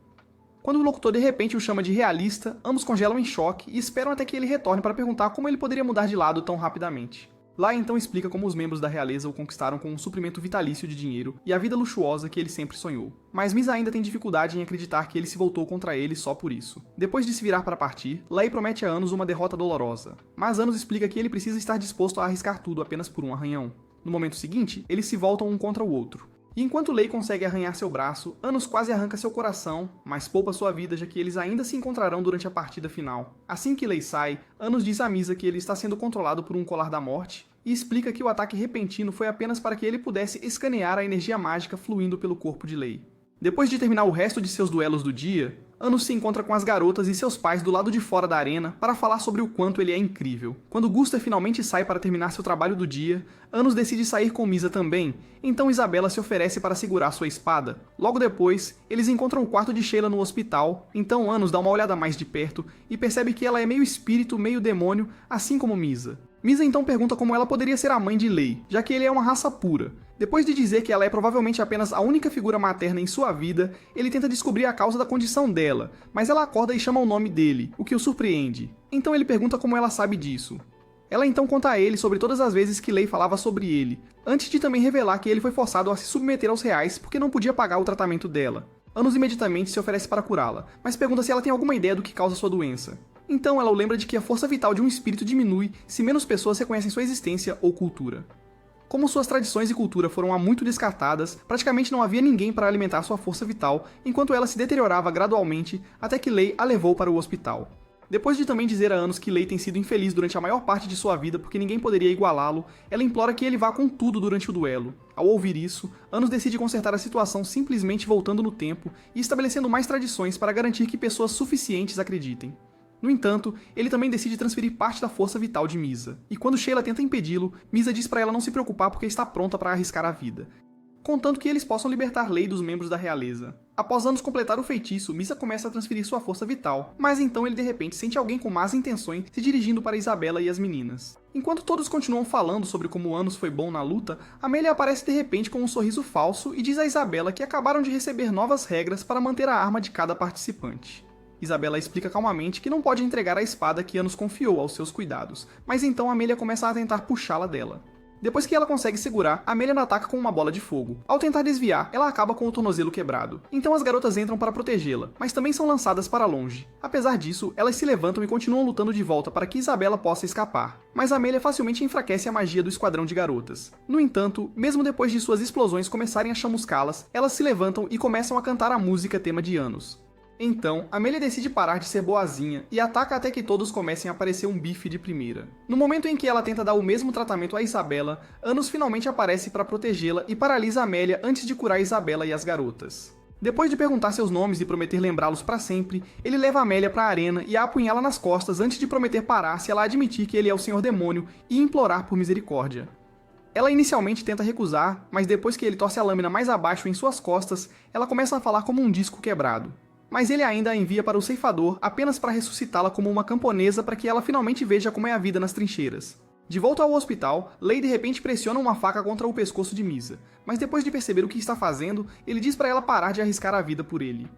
Speaker 1: Quando o locutor de repente o chama de realista, ambos congelam em choque e esperam até que ele retorne para perguntar como ele poderia mudar de lado tão rapidamente. Lá então explica como os membros da realeza o conquistaram com um suprimento vitalício de dinheiro e a vida luxuosa que ele sempre sonhou. Mas Misa ainda tem dificuldade em acreditar que ele se voltou contra ele só por isso. Depois de se virar para partir, Lei promete a Anos uma derrota dolorosa, mas Anos explica que ele precisa estar disposto a arriscar tudo apenas por um arranhão. No momento seguinte, eles se voltam um contra o outro. E enquanto Lei consegue arranhar seu braço, Anos quase arranca seu coração, mas poupa sua vida já que eles ainda se encontrarão durante a partida final. Assim que Lei sai, Anos diz a Misa que ele está sendo controlado por um colar da morte e explica que o ataque repentino foi apenas para que ele pudesse escanear a energia mágica fluindo pelo corpo de Lei. Depois de terminar o resto de seus duelos do dia, Anos se encontra com as garotas e seus pais do lado de fora da arena para falar sobre o quanto ele é incrível. Quando Gustav finalmente sai para terminar seu trabalho do dia, Anos decide sair com Misa também, então Isabela se oferece para segurar sua espada. Logo depois, eles encontram o quarto de Sheila no hospital, então Anos dá uma olhada mais de perto e percebe que ela é meio espírito, meio demônio, assim como Misa. Misa então pergunta como ela poderia ser a mãe de Lei, já que ele é uma raça pura. Depois de dizer que ela é provavelmente apenas a única figura materna em sua vida, ele tenta descobrir a causa da condição dela, mas ela acorda e chama o nome dele, o que o surpreende. Então ele pergunta como ela sabe disso. Ela então conta a ele sobre todas as vezes que Lei falava sobre ele, antes de também revelar que ele foi forçado a se submeter aos reais porque não podia pagar o tratamento dela. Anos imediatamente se oferece para curá-la, mas pergunta se ela tem alguma ideia do que causa sua doença. Então ela o lembra de que a força vital de um espírito diminui se menos pessoas reconhecem sua existência ou cultura. Como suas tradições e cultura foram há muito descartadas, praticamente não havia ninguém para alimentar sua força vital, enquanto ela se deteriorava gradualmente até que Lei a levou para o hospital. Depois de também dizer a Anos que Lei tem sido infeliz durante a maior parte de sua vida porque ninguém poderia igualá-lo, ela implora que ele vá com tudo durante o duelo. Ao ouvir isso, Anos decide consertar a situação simplesmente voltando no tempo e estabelecendo mais tradições para garantir que pessoas suficientes acreditem. No entanto, ele também decide transferir parte da força vital de Misa, e quando Sheila tenta impedi-lo, Misa diz para ela não se preocupar porque está pronta para arriscar a vida, contanto que eles possam libertar Lei dos membros da realeza. Após Anos completar o feitiço, Misa começa a transferir sua força vital, mas então ele de repente sente alguém com más intenções se dirigindo para Isabela e as meninas. Enquanto todos continuam falando sobre como Anos foi bom na luta, Amelia aparece de repente com um sorriso falso e diz a Isabela que acabaram de receber novas regras para manter a arma de cada participante. Isabela explica calmamente que não pode entregar a espada que Anos confiou aos seus cuidados, mas então Amelia começa a tentar puxá-la dela. Depois que ela consegue segurar, Amelia ataca com uma bola de fogo. Ao tentar desviar, ela acaba com o tornozelo quebrado. Então as garotas entram para protegê-la, mas também são lançadas para longe. Apesar disso, elas se levantam e continuam lutando de volta para que Isabela possa escapar. Mas Amelia facilmente enfraquece a magia do esquadrão de garotas. No entanto, mesmo depois de suas explosões começarem a chamuscá-las, elas se levantam e começam a cantar a música tema de Anos. Então, Amelia decide parar de ser boazinha e ataca até que todos comecem a parecer um bife de primeira. No momento em que ela tenta dar o mesmo tratamento a Isabela, Anos finalmente aparece para protegê-la e paralisa Amelia antes de curar Isabela e as garotas. Depois de perguntar seus nomes e prometer lembrá-los para sempre, ele leva Amelia para a arena e a apunhala nas costas antes de prometer parar se ela admitir que ele é o Senhor Demônio e implorar por misericórdia. Ela inicialmente tenta recusar, mas depois que ele torce a lâmina mais abaixo em suas costas, ela começa a falar como um disco quebrado. Mas ele ainda a envia para o ceifador apenas para ressuscitá-la como uma camponesa para que ela finalmente veja como é a vida nas trincheiras. De volta ao hospital, Lei de repente pressiona uma faca contra o pescoço de Misa, mas depois de perceber o que está fazendo, ele diz para ela parar de arriscar a vida por ele.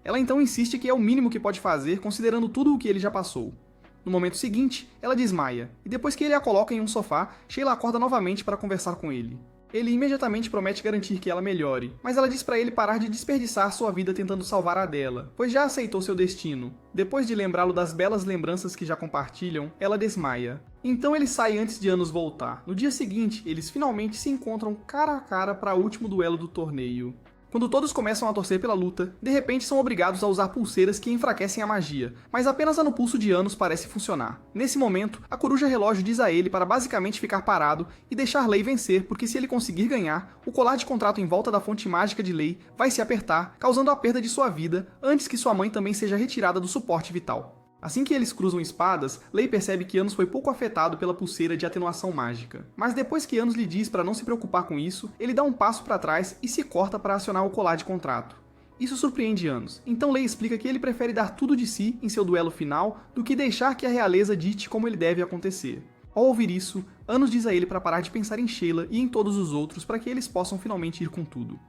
Speaker 1: Ela então insiste que é o mínimo que pode fazer considerando tudo o que ele já passou. No momento seguinte, ela desmaia, e depois que ele a coloca em um sofá, Sheila acorda novamente para conversar com ele. Ele imediatamente promete garantir que ela melhore, mas ela diz para ele parar de desperdiçar sua vida tentando salvar a dela, pois já aceitou seu destino. Depois de lembrá-lo das belas lembranças que já compartilham, ela desmaia. Então ele sai antes de Anos voltar. No dia seguinte, eles finalmente se encontram cara a cara para o último duelo do torneio. Quando todos começam a torcer pela luta, de repente são obrigados a usar pulseiras que enfraquecem a magia, mas apenas a no pulso de Anos parece funcionar. Nesse momento, a coruja relógio diz a ele para basicamente ficar parado e deixar Lei vencer, porque se ele conseguir ganhar, o colar de contrato em volta da fonte mágica de Lei vai se apertar, causando a perda de sua vida, antes que sua mãe também seja retirada do suporte vital. Assim que eles cruzam espadas, Lei percebe que Anos foi pouco afetado pela pulseira de atenuação mágica. Mas depois que Anos lhe diz para não se preocupar com isso, ele dá um passo para trás e se corta para acionar o colar de contrato. Isso surpreende Anos, então Lei explica que ele prefere dar tudo de si em seu duelo final do que deixar que a realeza dite como ele deve acontecer. Ao ouvir isso, Anos diz a ele para parar de pensar em Sheila e em todos os outros para que eles possam finalmente ir com tudo.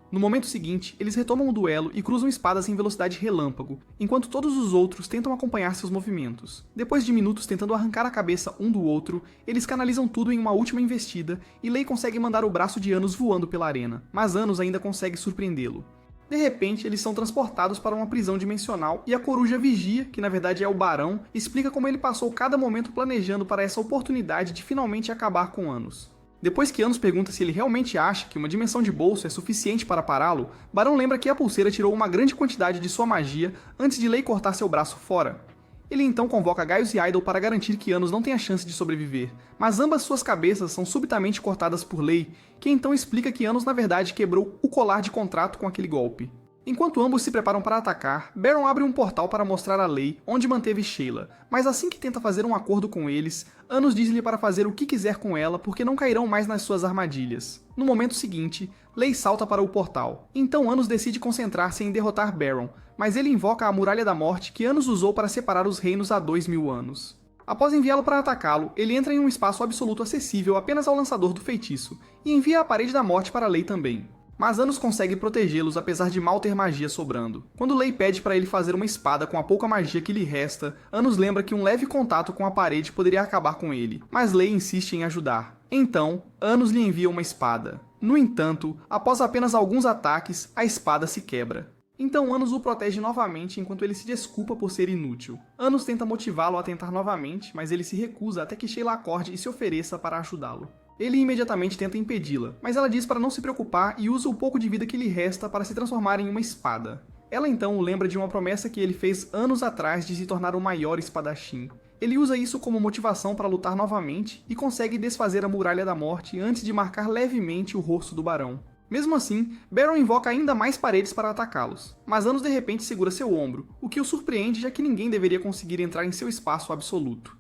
Speaker 1: No momento seguinte, eles retomam o duelo e cruzam espadas em velocidade relâmpago, enquanto todos os outros tentam acompanhar seus movimentos. Depois de minutos tentando arrancar a cabeça um do outro, eles canalizam tudo em uma última investida e Lei consegue mandar o braço de Anos voando pela arena, mas Anos ainda consegue surpreendê-lo. De repente, eles são transportados para uma prisão dimensional e a coruja Vigia, que na verdade é o Barão, explica como ele passou cada momento planejando para essa oportunidade de finalmente acabar com Anos. Depois que Anos pergunta se ele realmente acha que uma dimensão de bolso é suficiente para pará-lo, Barão lembra que a pulseira tirou uma grande quantidade de sua magia antes de Lei cortar seu braço fora. Ele então convoca Gaius e Idol para garantir que Anos não tenha chance de sobreviver, mas ambas suas cabeças são subitamente cortadas por Lei, que então explica que Anos na verdade quebrou o colar de contrato com aquele golpe. Enquanto ambos se preparam para atacar, Baron abre um portal para mostrar a Lei onde manteve Sheila, mas assim que tenta fazer um acordo com eles, Anos diz-lhe para fazer o que quiser com ela porque não cairão mais nas suas armadilhas. No momento seguinte, Lei salta para o portal, então Anos decide concentrar-se em derrotar Baron, mas ele invoca a Muralha da Morte que Anos usou para separar os reinos há 2000 anos. Após enviá-lo para atacá-lo, ele entra em um espaço absoluto acessível apenas ao lançador do feitiço, e envia a Parede da Morte para Lei também. Mas Anos consegue protegê-los apesar de mal ter magia sobrando. Quando Lei pede para ele fazer uma espada com a pouca magia que lhe resta, Anos lembra que um leve contato com a parede poderia acabar com ele, mas Lei insiste em ajudar. Então, Anos lhe envia uma espada. No entanto, após apenas alguns ataques, a espada se quebra. Então Anos o protege novamente enquanto ele se desculpa por ser inútil. Anos tenta motivá-lo a tentar novamente, mas ele se recusa até que Sheila acorde e se ofereça para ajudá-lo. Ele imediatamente tenta impedi-la, mas ela diz para não se preocupar e usa o pouco de vida que lhe resta para se transformar em uma espada. Ela então o lembra de uma promessa que ele fez anos atrás de se tornar o maior espadachim. Ele usa isso como motivação para lutar novamente e consegue desfazer a Muralha da Morte antes de marcar levemente o rosto do Barão. Mesmo assim, Baron invoca ainda mais paredes para atacá-los, mas Anos de repente segura seu ombro, o que o surpreende já que ninguém deveria conseguir entrar em seu espaço absoluto.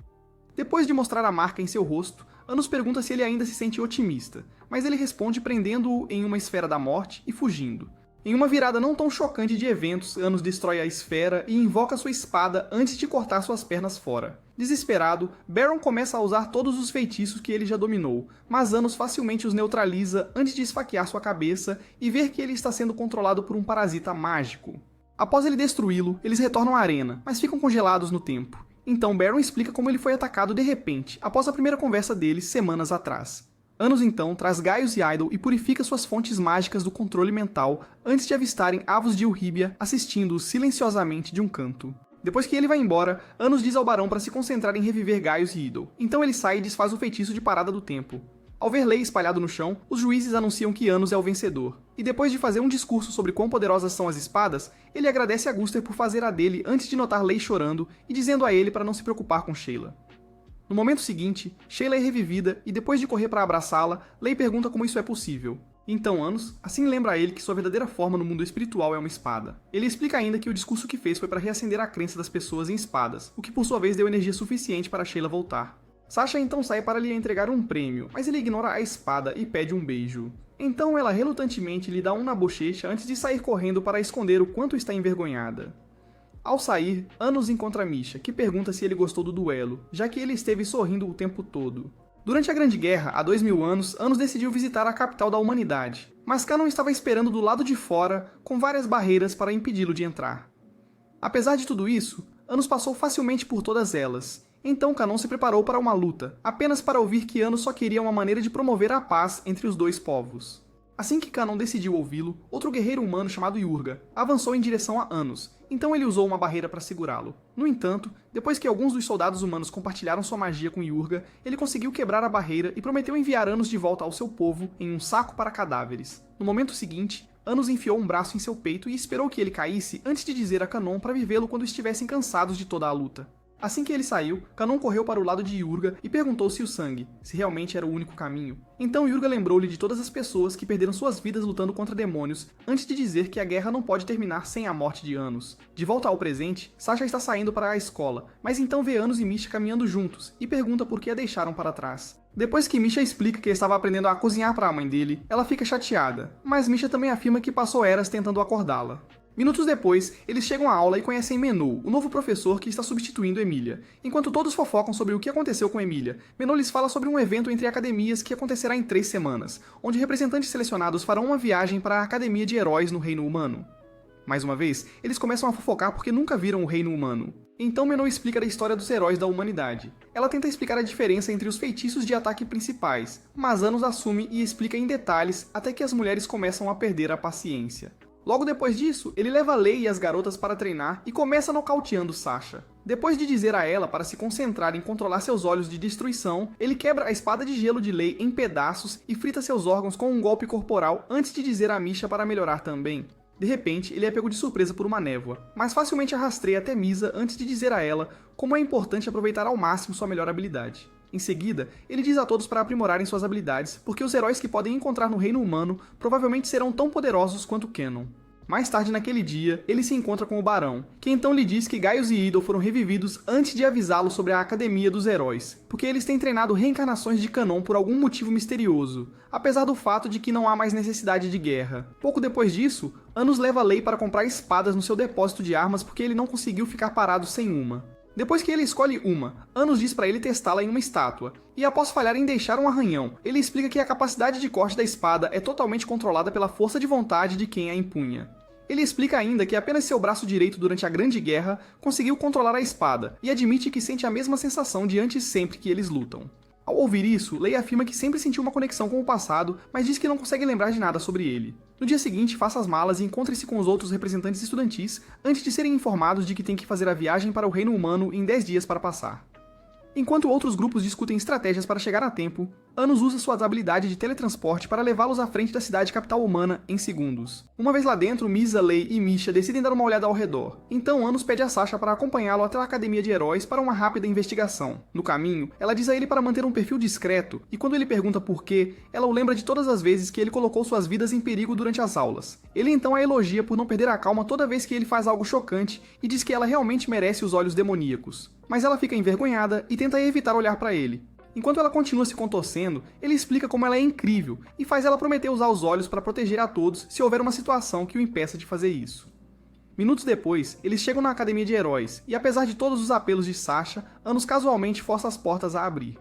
Speaker 1: Depois de mostrar a marca em seu rosto, Anos pergunta se ele ainda se sente otimista, mas ele responde prendendo-o em uma esfera da morte e fugindo. Em uma virada não tão chocante de eventos, Anos destrói a esfera e invoca sua espada antes de cortar suas pernas fora. Desesperado, Baron começa a usar todos os feitiços que ele já dominou, mas Anos facilmente os neutraliza antes de esfaquear sua cabeça e ver que ele está sendo controlado por um parasita mágico. Após ele destruí-lo, eles retornam à arena, mas ficam congelados no tempo. Então Baron explica como ele foi atacado de repente, após a primeira conversa deles semanas atrás. Anos então traz Gaius e Idol e purifica suas fontes mágicas do controle mental antes de avistarem Avos de Euríbia assistindo-os silenciosamente de um canto. Depois que ele vai embora, Anos diz ao Barão para se concentrar em reviver Gaius e Idol. Então ele sai e desfaz o feitiço de parada do tempo. Ao ver Lei espalhado no chão, os juízes anunciam que Anos é o vencedor. E depois de fazer um discurso sobre quão poderosas são as espadas, ele agradece a Guster por fazer a dele antes de notar Lei chorando e dizendo a ele para não se preocupar com Sheila. No momento seguinte, Sheila é revivida e depois de correr para abraçá-la, Lei pergunta como isso é possível. Então Anos assim lembra a ele que sua verdadeira forma no mundo espiritual é uma espada. Ele explica ainda que o discurso que fez foi para reacender a crença das pessoas em espadas, o que por sua vez deu energia suficiente para Sheila voltar. Sasha então sai para lhe entregar um prêmio, mas ele ignora a espada e pede um beijo. Então ela relutantemente lhe dá um na bochecha antes de sair correndo para esconder o quanto está envergonhada. Ao sair, Anos encontra Misha, que pergunta se ele gostou do duelo, já que ele esteve sorrindo o tempo todo. Durante a Grande Guerra, há 2000 anos, Anos decidiu visitar a capital da humanidade, mas Canon estava esperando do lado de fora, com várias barreiras para impedi-lo de entrar. Apesar de tudo isso, Anos passou facilmente por todas elas. Então Canon se preparou para uma luta, apenas para ouvir que Anos só queria uma maneira de promover a paz entre os dois povos. Assim que Canon decidiu ouvi-lo, outro guerreiro humano chamado Yurga avançou em direção a Anos, então ele usou uma barreira para segurá-lo. No entanto, depois que alguns dos soldados humanos compartilharam sua magia com Yurga, ele conseguiu quebrar a barreira e prometeu enviar Anos de volta ao seu povo em um saco para cadáveres. No momento seguinte, Anos enfiou um braço em seu peito e esperou que ele caísse antes de dizer a Canon para vivê-lo quando estivessem cansados de toda a luta. Assim que ele saiu, Canon correu para o lado de Yurga e perguntou se o sangue, se realmente era o único caminho. Então Yurga lembrou-lhe de todas as pessoas que perderam suas vidas lutando contra demônios, antes de dizer que a guerra não pode terminar sem a morte de Anos. De volta ao presente, Sasha está saindo para a escola, mas então vê Anos e Misha caminhando juntos, e pergunta por que a deixaram para trás. Depois que Misha explica que estava aprendendo a cozinhar para a mãe dele, ela fica chateada, mas Misha também afirma que passou eras tentando acordá-la. Minutos depois, eles chegam à aula e conhecem Menou, o novo professor que está substituindo Emilia. Enquanto todos fofocam sobre o que aconteceu com Emilia, Menou lhes fala sobre um evento entre academias que acontecerá em 3 semanas, onde representantes selecionados farão uma viagem para a Academia de Heróis no Reino Humano. Mais uma vez, eles começam a fofocar porque nunca viram o Reino Humano. Então Menou explica a história dos heróis da humanidade. Ela tenta explicar a diferença entre os feitiços de ataque principais, mas Anos assume e explica em detalhes até que as mulheres começam a perder a paciência. Logo depois disso, ele leva Lei e as garotas para treinar e começa nocauteando Sasha. Depois de dizer a ela para se concentrar em controlar seus olhos de destruição, ele quebra a espada de gelo de Lei em pedaços e frita seus órgãos com um golpe corporal antes de dizer a Misha para melhorar também. De repente, ele é pego de surpresa por uma névoa, mas facilmente a rastreia até Misa antes de dizer a ela como é importante aproveitar ao máximo sua melhor habilidade. Em seguida, ele diz a todos para aprimorarem suas habilidades, porque os heróis que podem encontrar no reino humano provavelmente serão tão poderosos quanto Canon. Mais tarde naquele dia, ele se encontra com o Barão, que então lhe diz que Gaius e Idol foram revividos antes de avisá-lo sobre a Academia dos Heróis, porque eles têm treinado reencarnações de Canon por algum motivo misterioso, apesar do fato de que não há mais necessidade de guerra. Pouco depois disso, Anos leva Lei para comprar espadas no seu depósito de armas porque ele não conseguiu ficar parado sem uma. Depois que ele escolhe uma, Anos diz para ele testá-la em uma estátua, e após falhar em deixar um arranhão, ele explica que a capacidade de corte da espada é totalmente controlada pela força de vontade de quem a empunha. Ele explica ainda que apenas seu braço direito durante a Grande Guerra conseguiu controlar a espada, e admite que sente a mesma sensação de antes sempre que eles lutam. Ao ouvir isso, Lei afirma que sempre sentiu uma conexão com o passado, mas diz que não consegue lembrar de nada sobre ele. No dia seguinte, faça as malas e encontre-se com os outros representantes estudantis antes de serem informados de que tem que fazer a viagem para o reino humano em 10 dias para passar. Enquanto outros grupos discutem estratégias para chegar a tempo, Anos usa sua habilidade de teletransporte para levá-los à frente da cidade capital humana em segundos. Uma vez lá dentro, Misa, Lei e Misha decidem dar uma olhada ao redor. Então Anos pede a Sasha para acompanhá-lo até a Academia de Heróis para uma rápida investigação. No caminho, ela diz a ele para manter um perfil discreto, e quando ele pergunta por quê, ela o lembra de todas as vezes que ele colocou suas vidas em perigo durante as aulas. Ele então a elogia por não perder a calma toda vez que ele faz algo chocante e diz que ela realmente merece os olhos demoníacos. Mas ela fica envergonhada e tenta evitar olhar para ele. Enquanto ela continua se contorcendo, ele explica como ela é incrível e faz ela prometer usar os olhos para proteger a todos se houver uma situação que o impeça de fazer isso. Minutos depois, eles chegam na Academia de Heróis e, apesar de todos os apelos de Sasha, Anos casualmente força as portas a abrir.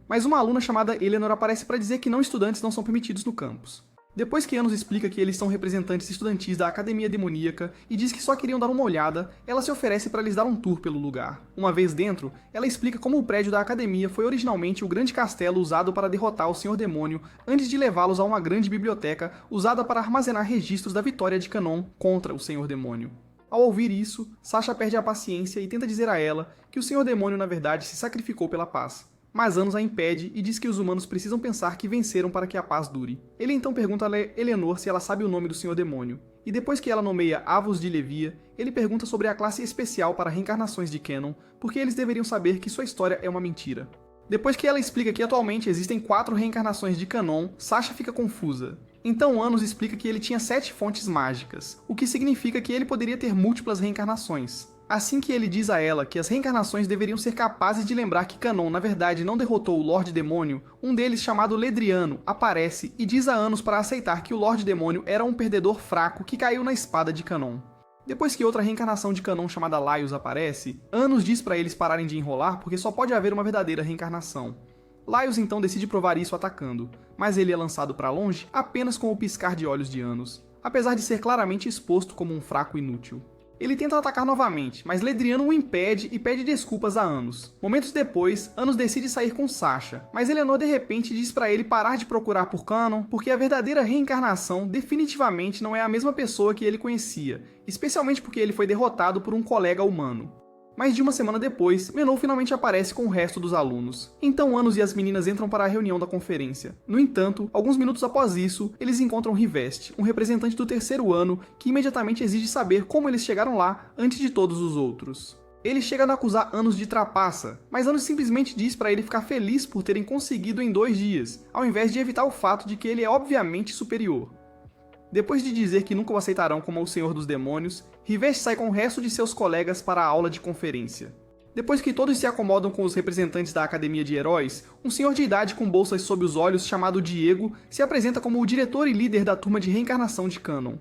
Speaker 1: Mas uma aluna chamada Eleanor aparece para dizer que estudantes não são permitidos no campus. Depois que Anos explica que eles são representantes estudantis da Academia Demoníaca e diz que só queriam dar uma olhada, ela se oferece para lhes dar um tour pelo lugar. Uma vez dentro, ela explica como o prédio da Academia foi originalmente o grande castelo usado para derrotar o Senhor Demônio antes de levá-los a uma grande biblioteca usada para armazenar registros da vitória de Canon contra o Senhor Demônio. Ao ouvir isso, Sasha perde a paciência e tenta dizer a ela que o Senhor Demônio na verdade se sacrificou pela paz. Mas Anos a impede e diz que os humanos precisam pensar que venceram para que a paz dure. Ele então pergunta a Eleanor se ela sabe o nome do Senhor Demônio, e depois que ela nomeia Avos de Levia, ele pergunta sobre a classe especial para reencarnações de Canon, porque eles deveriam saber que sua história é uma mentira. Depois que ela explica que atualmente existem 4 reencarnações de Canon, Sasha fica confusa. Então Anos explica que ele tinha 7 fontes mágicas, o que significa que ele poderia ter múltiplas reencarnações. Assim que ele diz a ela que as reencarnações deveriam ser capazes de lembrar que Canon na verdade não derrotou o Lorde Demônio, um deles chamado Ledriano aparece e diz a Anos para aceitar que o Lorde Demônio era um perdedor fraco que caiu na espada de Canon. Depois que outra reencarnação de Canon chamada Laios aparece, Anos diz para eles pararem de enrolar porque só pode haver uma verdadeira reencarnação. Laios então decide provar isso atacando, mas ele é lançado para longe apenas com o piscar de olhos de Anos, apesar de ser claramente exposto como um fraco inútil. Ele tenta atacar novamente, mas Ledriano o impede e pede desculpas a Anos. Momentos depois, Anos decide sair com Sasha, mas Eleanor de repente diz para ele parar de procurar por Canon, porque a verdadeira reencarnação definitivamente não é a mesma pessoa que ele conhecia, especialmente porque ele foi derrotado por um colega humano. Mas de uma semana depois, Menou finalmente aparece com o resto dos alunos. Então Anos e as meninas entram para a reunião da conferência. No entanto, alguns minutos após isso, eles encontram Riveste, um representante do 3º ano, que imediatamente exige saber como eles chegaram lá antes de todos os outros. Ele chega a acusar Anos de trapaça, mas Anos simplesmente diz para ele ficar feliz por terem conseguido em 2 dias, ao invés de evitar o fato de que ele é obviamente superior. Depois de dizer que nunca o aceitarão como o Senhor dos Demônios, Riveste sai com o resto de seus colegas para a aula de conferência. Depois que todos se acomodam com os representantes da Academia de Heróis, um senhor de idade com bolsas sob os olhos chamado Diego se apresenta como o diretor e líder da turma de reencarnação de Canon.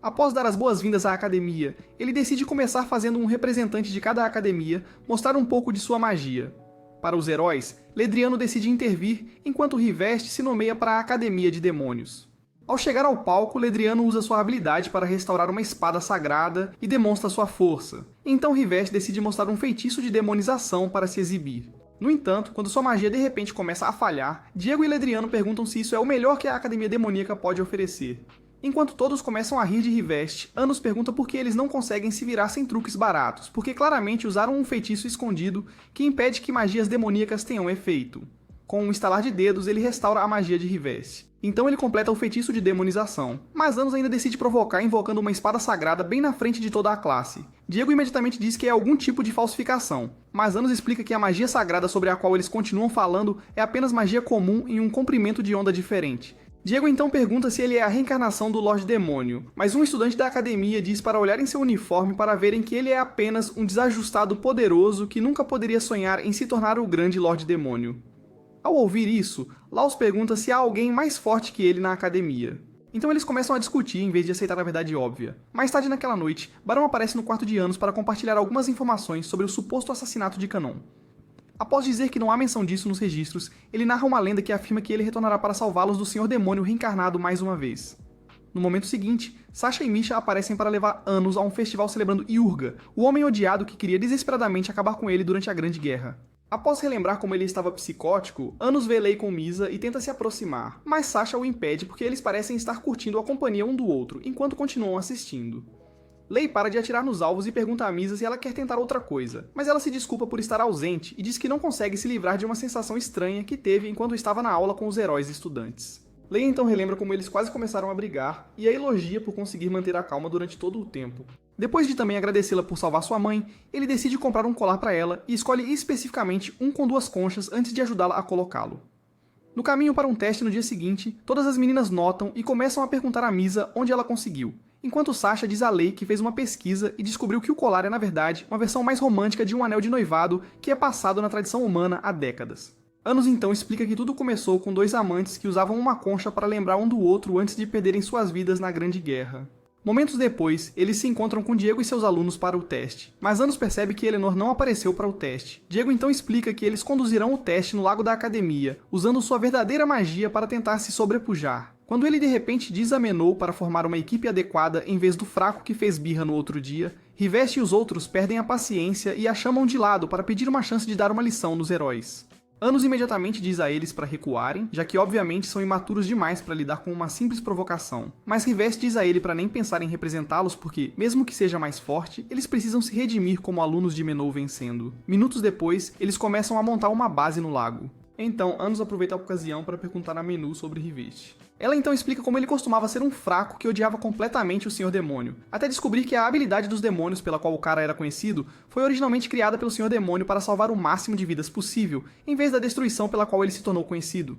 Speaker 1: Após dar as boas-vindas à academia, ele decide começar fazendo um representante de cada academia mostrar um pouco de sua magia. Para os heróis, Ledriano decide intervir enquanto Riveste se nomeia para a Academia de Demônios. Ao chegar ao palco, Ledriano usa sua habilidade para restaurar uma espada sagrada e demonstra sua força. Então Riveste decide mostrar um feitiço de demonização para se exibir. No entanto, quando sua magia de repente começa a falhar, Diego e Ledriano perguntam se isso é o melhor que a Academia Demoníaca pode oferecer. Enquanto todos começam a rir de Riveste, Anos pergunta por que eles não conseguem se virar sem truques baratos, porque claramente usaram um feitiço escondido que impede que magias demoníacas tenham efeito. Com um estalar de dedos, ele restaura a magia de Riveste. Então ele completa o feitiço de demonização, mas Anos ainda decide provocar invocando uma espada sagrada bem na frente de toda a classe. Diego imediatamente diz que é algum tipo de falsificação, mas Anos explica que a magia sagrada sobre a qual eles continuam falando é apenas magia comum em um comprimento de onda diferente. Diego então pergunta se ele é a reencarnação do Lorde Demônio, mas um estudante da academia diz para olhar em seu uniforme para verem que ele é apenas um desajustado poderoso que nunca poderia sonhar em se tornar o grande Lorde Demônio. Ao ouvir isso, Laos pergunta se há alguém mais forte que ele na academia. Então eles começam a discutir em vez de aceitar a verdade óbvia. Mais tarde naquela noite, Barão aparece no quarto de Anos para compartilhar algumas informações sobre o suposto assassinato de Canon. Após dizer que não há menção disso nos registros, ele narra uma lenda que afirma que ele retornará para salvá-los do Senhor Demônio reencarnado mais uma vez. No momento seguinte, Sasha e Misha aparecem para levar Anos a um festival celebrando Yurga, o homem odiado que queria desesperadamente acabar com ele durante a Grande Guerra. Após relembrar como ele estava psicótico, Anos vê Lei com Misa e tenta se aproximar, mas Sasha o impede porque eles parecem estar curtindo a companhia um do outro, enquanto continuam assistindo. Lei para de atirar nos alvos e pergunta a Misa se ela quer tentar outra coisa, mas ela se desculpa por estar ausente e diz que não consegue se livrar de uma sensação estranha que teve enquanto estava na aula com os heróis estudantes. Lei então relembra como eles quase começaram a brigar e a elogia por conseguir manter a calma durante todo o tempo. Depois de também agradecê-la por salvar sua mãe, ele decide comprar um colar para ela e escolhe especificamente um com 2 conchas antes de ajudá-la a colocá-lo. No caminho para um teste no dia seguinte, todas as meninas notam e começam a perguntar a Misa onde ela conseguiu, enquanto Sasha diz a Lei que fez uma pesquisa e descobriu que o colar é na verdade uma versão mais romântica de um anel de noivado que é passado na tradição humana há décadas. Anos então explica que tudo começou com 2 amantes que usavam uma concha para lembrar um do outro antes de perderem suas vidas na Grande Guerra. Momentos depois, eles se encontram com Diego e seus alunos para o teste, mas Anos percebe que Eleanor não apareceu para o teste. Diego então explica que eles conduzirão o teste no lago da academia, usando sua verdadeira magia para tentar se sobrepujar. Quando ele de repente desamenou para formar uma equipe adequada em vez do fraco que fez birra no outro dia, Riveste e os outros perdem a paciência e a chamam de lado para pedir uma chance de dar uma lição nos heróis. Anos imediatamente diz a eles para recuarem, já que obviamente são imaturos demais para lidar com uma simples provocação. Mas Riveste diz a ele para nem pensar em representá-los porque, mesmo que seja mais forte, eles precisam se redimir como alunos de Menou vencendo. Minutos depois, eles começam a montar uma base no lago. Então, Anos aproveita a ocasião para perguntar a Menou sobre Riveste. Ela então explica como ele costumava ser um fraco que odiava completamente o Senhor Demônio, até descobrir que a habilidade dos demônios pela qual o cara era conhecido foi originalmente criada pelo Senhor Demônio para salvar o máximo de vidas possível, em vez da destruição pela qual ele se tornou conhecido.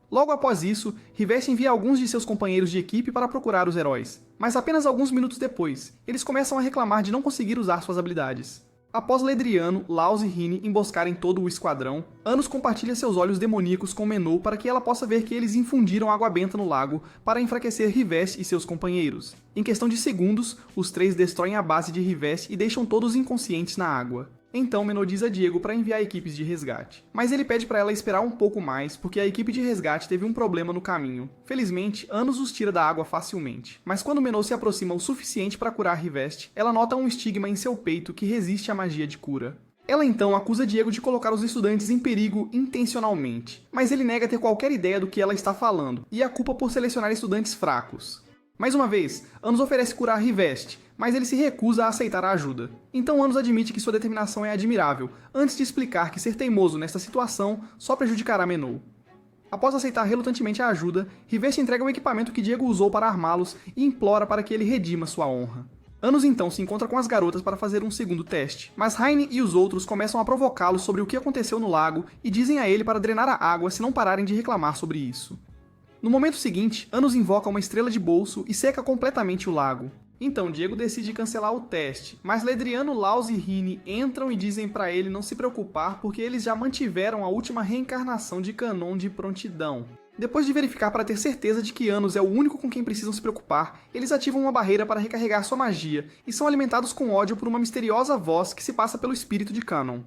Speaker 1: Logo após isso, Riveste envia alguns de seus companheiros de equipe para procurar os heróis, mas apenas alguns minutos depois, eles começam a reclamar de não conseguir usar suas habilidades. Após Ledriano, Laos e Rini emboscarem todo o esquadrão, Anos compartilha seus olhos demoníacos com Menou para que ela possa ver que eles infundiram água benta no lago para enfraquecer Riveste e seus companheiros. Em questão de segundos, os 3 destroem a base de Riveste e deixam todos inconscientes na água. Então Menou diz a Diego para enviar equipes de resgate. Mas ele pede para ela esperar um pouco mais, porque a equipe de resgate teve um problema no caminho. Felizmente, Anos os tira da água facilmente. Mas quando Menou se aproxima o suficiente para curar Riveste, ela nota um estigma em seu peito que resiste à magia de cura. Ela então acusa Diego de colocar os estudantes em perigo intencionalmente, mas ele nega ter qualquer ideia do que ela está falando, e a culpa por selecionar estudantes fracos. Mais uma vez, Anos oferece curar Riveste, mas ele se recusa a aceitar a ajuda. Então Anos admite que sua determinação é admirável, antes de explicar que ser teimoso nesta situação só prejudicará Menou. Após aceitar relutantemente a ajuda, Riveste entrega o equipamento que Diego usou para armá-los e implora para que ele redima sua honra. Anos então se encontra com as garotas para fazer um segundo teste, mas Heine e os outros começam a provocá-los sobre o que aconteceu no lago e dizem a ele para drenar a água se não pararem de reclamar sobre isso. No momento seguinte, Anos invoca uma estrela de bolso e seca completamente o lago. Então Diego decide cancelar o teste, mas Ledriano, Laos e Rini entram e dizem para ele não se preocupar porque eles já mantiveram a última reencarnação de Canon de prontidão. Depois de verificar para ter certeza de que Anos é o único com quem precisam se preocupar, eles ativam uma barreira para recarregar sua magia e são alimentados com ódio por uma misteriosa voz que se passa pelo espírito de Canon.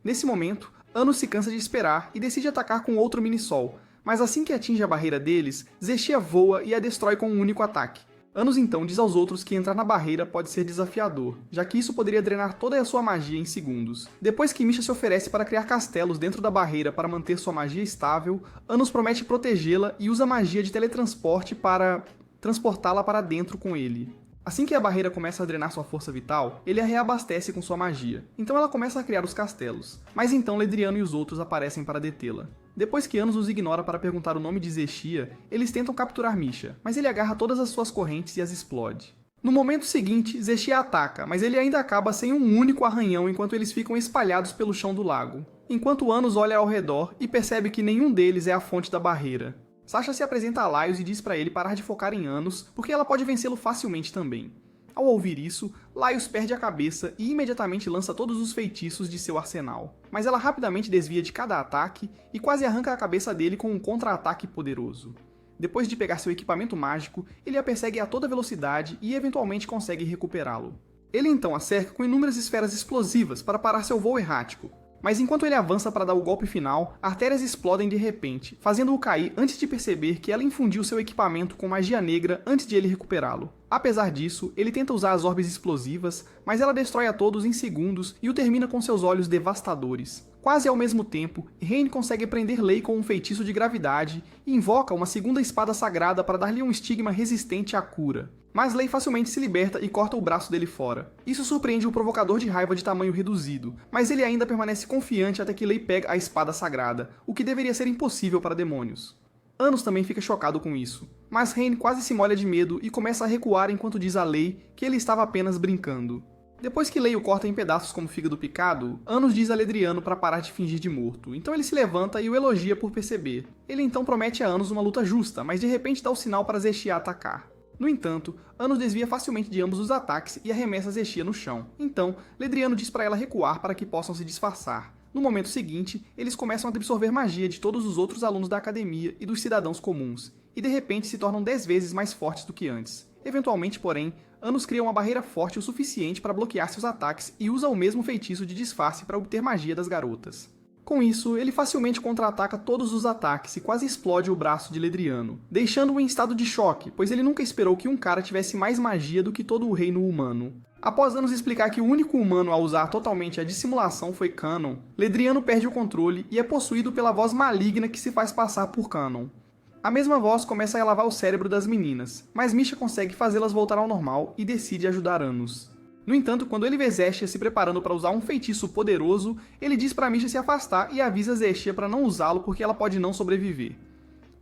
Speaker 1: Nesse momento, Anos se cansa de esperar e decide atacar com outro Minisol, mas assim que atinge a barreira deles, Zexia voa e a destrói com um único ataque. Anos então diz aos outros que entrar na barreira pode ser desafiador, já que isso poderia drenar toda a sua magia em segundos. Depois que Misha se oferece para criar castelos dentro da barreira para manter sua magia estável, Anos promete protegê-la e usa magia de teletransporte para transportá-la para dentro com ele. Assim que a barreira começa a drenar sua força vital, ele a reabastece com sua magia, então ela começa a criar os castelos. Mas então Ledriano e os outros aparecem para detê-la. Depois que Anos os ignora para perguntar o nome de Zexia, eles tentam capturar Misha, mas ele agarra todas as suas correntes e as explode. No momento seguinte, Zexia ataca, mas ele ainda acaba sem um único arranhão enquanto eles ficam espalhados pelo chão do lago. Enquanto Anos olha ao redor e percebe que nenhum deles é a fonte da barreira. Sasha se apresenta a Laios e diz para ele parar de focar em Anos, porque ela pode vencê-lo facilmente também. Ao ouvir isso, Laios perde a cabeça e imediatamente lança todos os feitiços de seu arsenal. Mas ela rapidamente desvia de cada ataque e quase arranca a cabeça dele com um contra-ataque poderoso. Depois de pegar seu equipamento mágico, ele a persegue a toda velocidade e eventualmente consegue recuperá-lo. Ele então a cerca com inúmeras esferas explosivas para parar seu voo errático. Mas enquanto ele avança para dar o golpe final, artérias explodem de repente, fazendo-o cair antes de perceber que ela infundiu seu equipamento com magia negra antes de ele recuperá-lo. Apesar disso, ele tenta usar as orbes explosivas, mas ela destrói a todos em segundos e o termina com seus olhos devastadores. Quase ao mesmo tempo, Rain consegue prender Lei com um feitiço de gravidade e invoca uma segunda espada sagrada para dar-lhe um estigma resistente à cura. Mas Lei facilmente se liberta e corta o braço dele fora. Isso surpreende o provocador de raiva de tamanho reduzido, mas ele ainda permanece confiante até que Lei pega a espada sagrada, o que deveria ser impossível para demônios. Anos também fica chocado com isso, mas Rain quase se molha de medo e começa a recuar enquanto diz a Lei que ele estava apenas brincando. Depois que Lei o corta em pedaços como fígado picado, Anos diz a Ledriano para parar de fingir de morto, então ele se levanta e o elogia por perceber. Ele então promete a Anos uma luta justa, mas de repente dá o sinal para Zexia atacar. No entanto, Anos desvia facilmente de ambos os ataques e arremessa Zexia no chão. Então, Ledriano diz para ela recuar para que possam se disfarçar. No momento seguinte, eles começam a absorver magia de todos os outros alunos da academia e dos cidadãos comuns, e de repente se tornam 10 vezes mais fortes do que antes. Eventualmente, porém, Anos cria uma barreira forte o suficiente para bloquear seus ataques e usa o mesmo feitiço de disfarce para obter magia das garotas. Com isso, ele facilmente contra-ataca todos os ataques e quase explode o braço de Ledriano, deixando-o em estado de choque, pois ele nunca esperou que um cara tivesse mais magia do que todo o reino humano. Após Anos explicar que o único humano a usar totalmente a dissimulação foi Canon, Ledriano perde o controle e é possuído pela voz maligna que se faz passar por Canon. A mesma voz começa a lavar o cérebro das meninas, mas Misha consegue fazê-las voltar ao normal e decide ajudar Anos. No entanto, quando ele vê Zexia se preparando para usar um feitiço poderoso, ele diz para Misha se afastar e avisa Zexia para não usá-lo porque ela pode não sobreviver.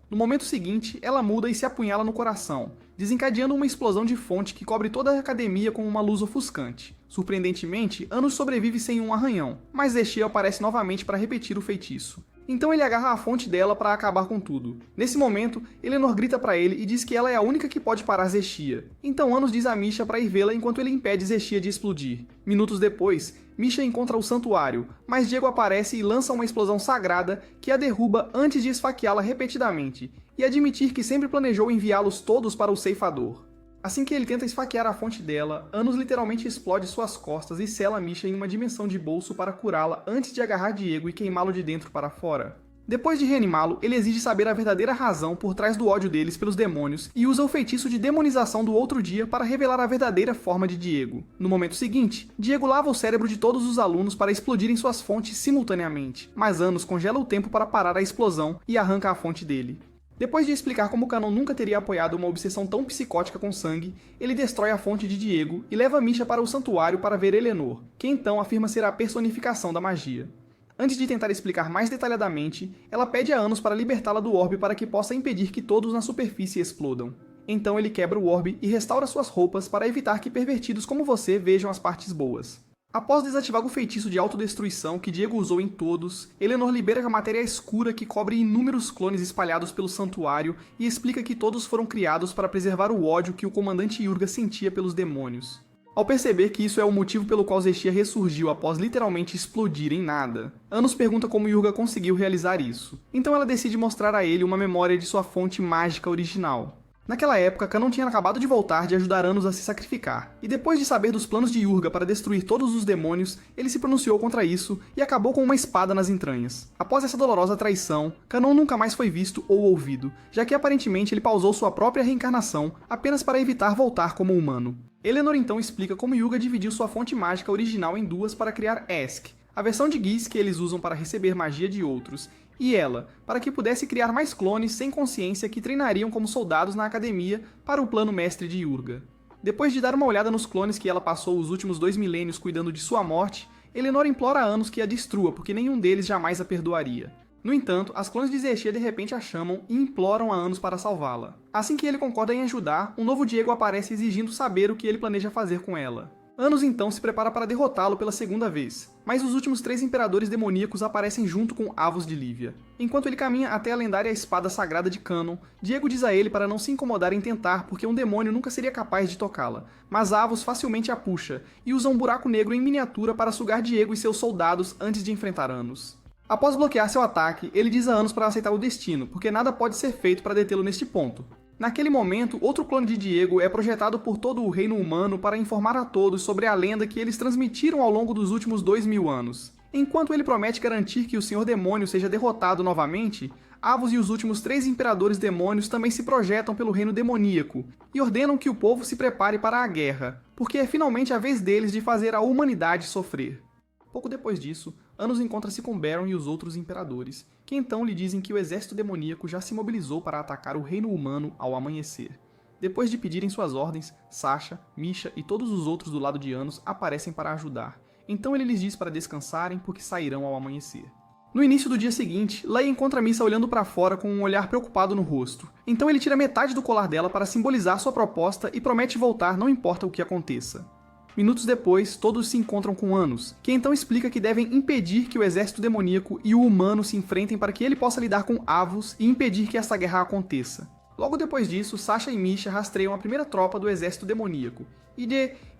Speaker 1: No momento seguinte, ela muda e se apunhala no coração, desencadeando uma explosão de fonte que cobre toda a academia com uma luz ofuscante. Surpreendentemente, Anos sobrevive sem um arranhão, mas Zexia aparece novamente para repetir o feitiço. Então ele agarra a fonte dela para acabar com tudo. Nesse momento, Eleanor grita para ele e diz que ela é a única que pode parar Zexia. Então Anos diz a Misha para ir vê-la enquanto ele impede Zexia de explodir. Minutos depois, Misha encontra o santuário, mas Diego aparece e lança uma explosão sagrada que a derruba antes de esfaqueá-la repetidamente, e admitir que sempre planejou enviá-los todos para o ceifador. Assim que ele tenta esfaquear a fonte dela, Anos literalmente explode suas costas e sela Misha em uma dimensão de bolso para curá-la antes de agarrar Diego e queimá-lo de dentro para fora. Depois de reanimá-lo, ele exige saber a verdadeira razão por trás do ódio deles pelos demônios e usa o feitiço de demonização do outro dia para revelar a verdadeira forma de Diego. No momento seguinte, Diego lava o cérebro de todos os alunos para explodirem suas fontes simultaneamente, mas Anos congela o tempo para parar a explosão e arranca a fonte dele. Depois de explicar como Canon nunca teria apoiado uma obsessão tão psicótica com sangue, ele destrói a fonte de Diego e leva Misha para o santuário para ver Eleanor, que então afirma ser a personificação da magia. Antes de tentar explicar mais detalhadamente, ela pede a Anos para libertá-la do orbe para que possa impedir que todos na superfície explodam. Então ele quebra o orbe e restaura suas roupas para evitar que pervertidos como você vejam as partes boas. Após desativar o feitiço de autodestruição que Diego usou em todos, Eleanor libera a matéria escura que cobre inúmeros clones espalhados pelo santuário e explica que todos foram criados para preservar o ódio que o comandante Yurga sentia pelos demônios. Ao perceber que isso é o motivo pelo qual Zexia ressurgiu após literalmente explodir em nada, Anos pergunta como Yurga conseguiu realizar isso. Então ela decide mostrar a ele uma memória de sua fonte mágica original. Naquela época, Canon tinha acabado de voltar de ajudar Anos a se sacrificar, e depois de saber dos planos de Yurga para destruir todos os demônios, ele se pronunciou contra isso e acabou com uma espada nas entranhas. Após essa dolorosa traição, Canon nunca mais foi visto ou ouvido, já que aparentemente ele pausou sua própria reencarnação apenas para evitar voltar como humano. Eleanor então explica como Yurga dividiu sua fonte mágica original em duas para criar Esk, a versão de Geas que eles usam para receber magia de outros, e ela, para que pudesse criar mais clones sem consciência que treinariam como soldados na academia para o plano mestre de Yurga. Depois de dar uma olhada nos clones que ela passou os últimos 2 milênios cuidando de sua morte, Eleanor implora a Anos que a destrua porque nenhum deles jamais a perdoaria. No entanto, as clones de Zexia de repente a chamam e imploram a Anos para salvá-la. Assim que ele concorda em ajudar, um novo Diego aparece exigindo saber o que ele planeja fazer com ela. Anos então se prepara para derrotá-lo pela segunda vez, mas os últimos 3 imperadores demoníacos aparecem junto com Avos de Lívia. Enquanto ele caminha até a lendária espada sagrada de Canon, Diego diz a ele para não se incomodar em tentar porque um demônio nunca seria capaz de tocá-la, mas Avos facilmente a puxa e usa um buraco negro em miniatura para sugar Diego e seus soldados antes de enfrentar Anos. Após bloquear seu ataque, ele diz a Anos para aceitar o destino, porque nada pode ser feito para detê-lo neste ponto. Naquele momento, outro clone de Diego é projetado por todo o reino humano para informar a todos sobre a lenda que eles transmitiram ao longo dos últimos 2000 anos. Enquanto ele promete garantir que o Senhor Demônio seja derrotado novamente, Avos e os últimos 3 imperadores demônios também se projetam pelo reino demoníaco e ordenam que o povo se prepare para a guerra, porque é finalmente a vez deles de fazer a humanidade sofrer. Pouco depois disso, Anos encontra-se com Baron e os outros imperadores, que então lhe dizem que o exército demoníaco já se mobilizou para atacar o reino humano ao amanhecer. Depois de pedirem suas ordens, Sasha, Misha e todos os outros do lado de Anos aparecem para ajudar. Então ele lhes diz para descansarem porque sairão ao amanhecer. No início do dia seguinte, Leia encontra Missa olhando para fora com um olhar preocupado no rosto. Então ele tira metade do colar dela para simbolizar sua proposta e promete voltar não importa o que aconteça. Minutos depois, todos se encontram com Anos, que então explica que devem impedir que o exército demoníaco e o humano se enfrentem para que ele possa lidar com Avos e impedir que essa guerra aconteça. Logo depois disso, Sasha e Misha rastreiam a primeira tropa do exército demoníaco e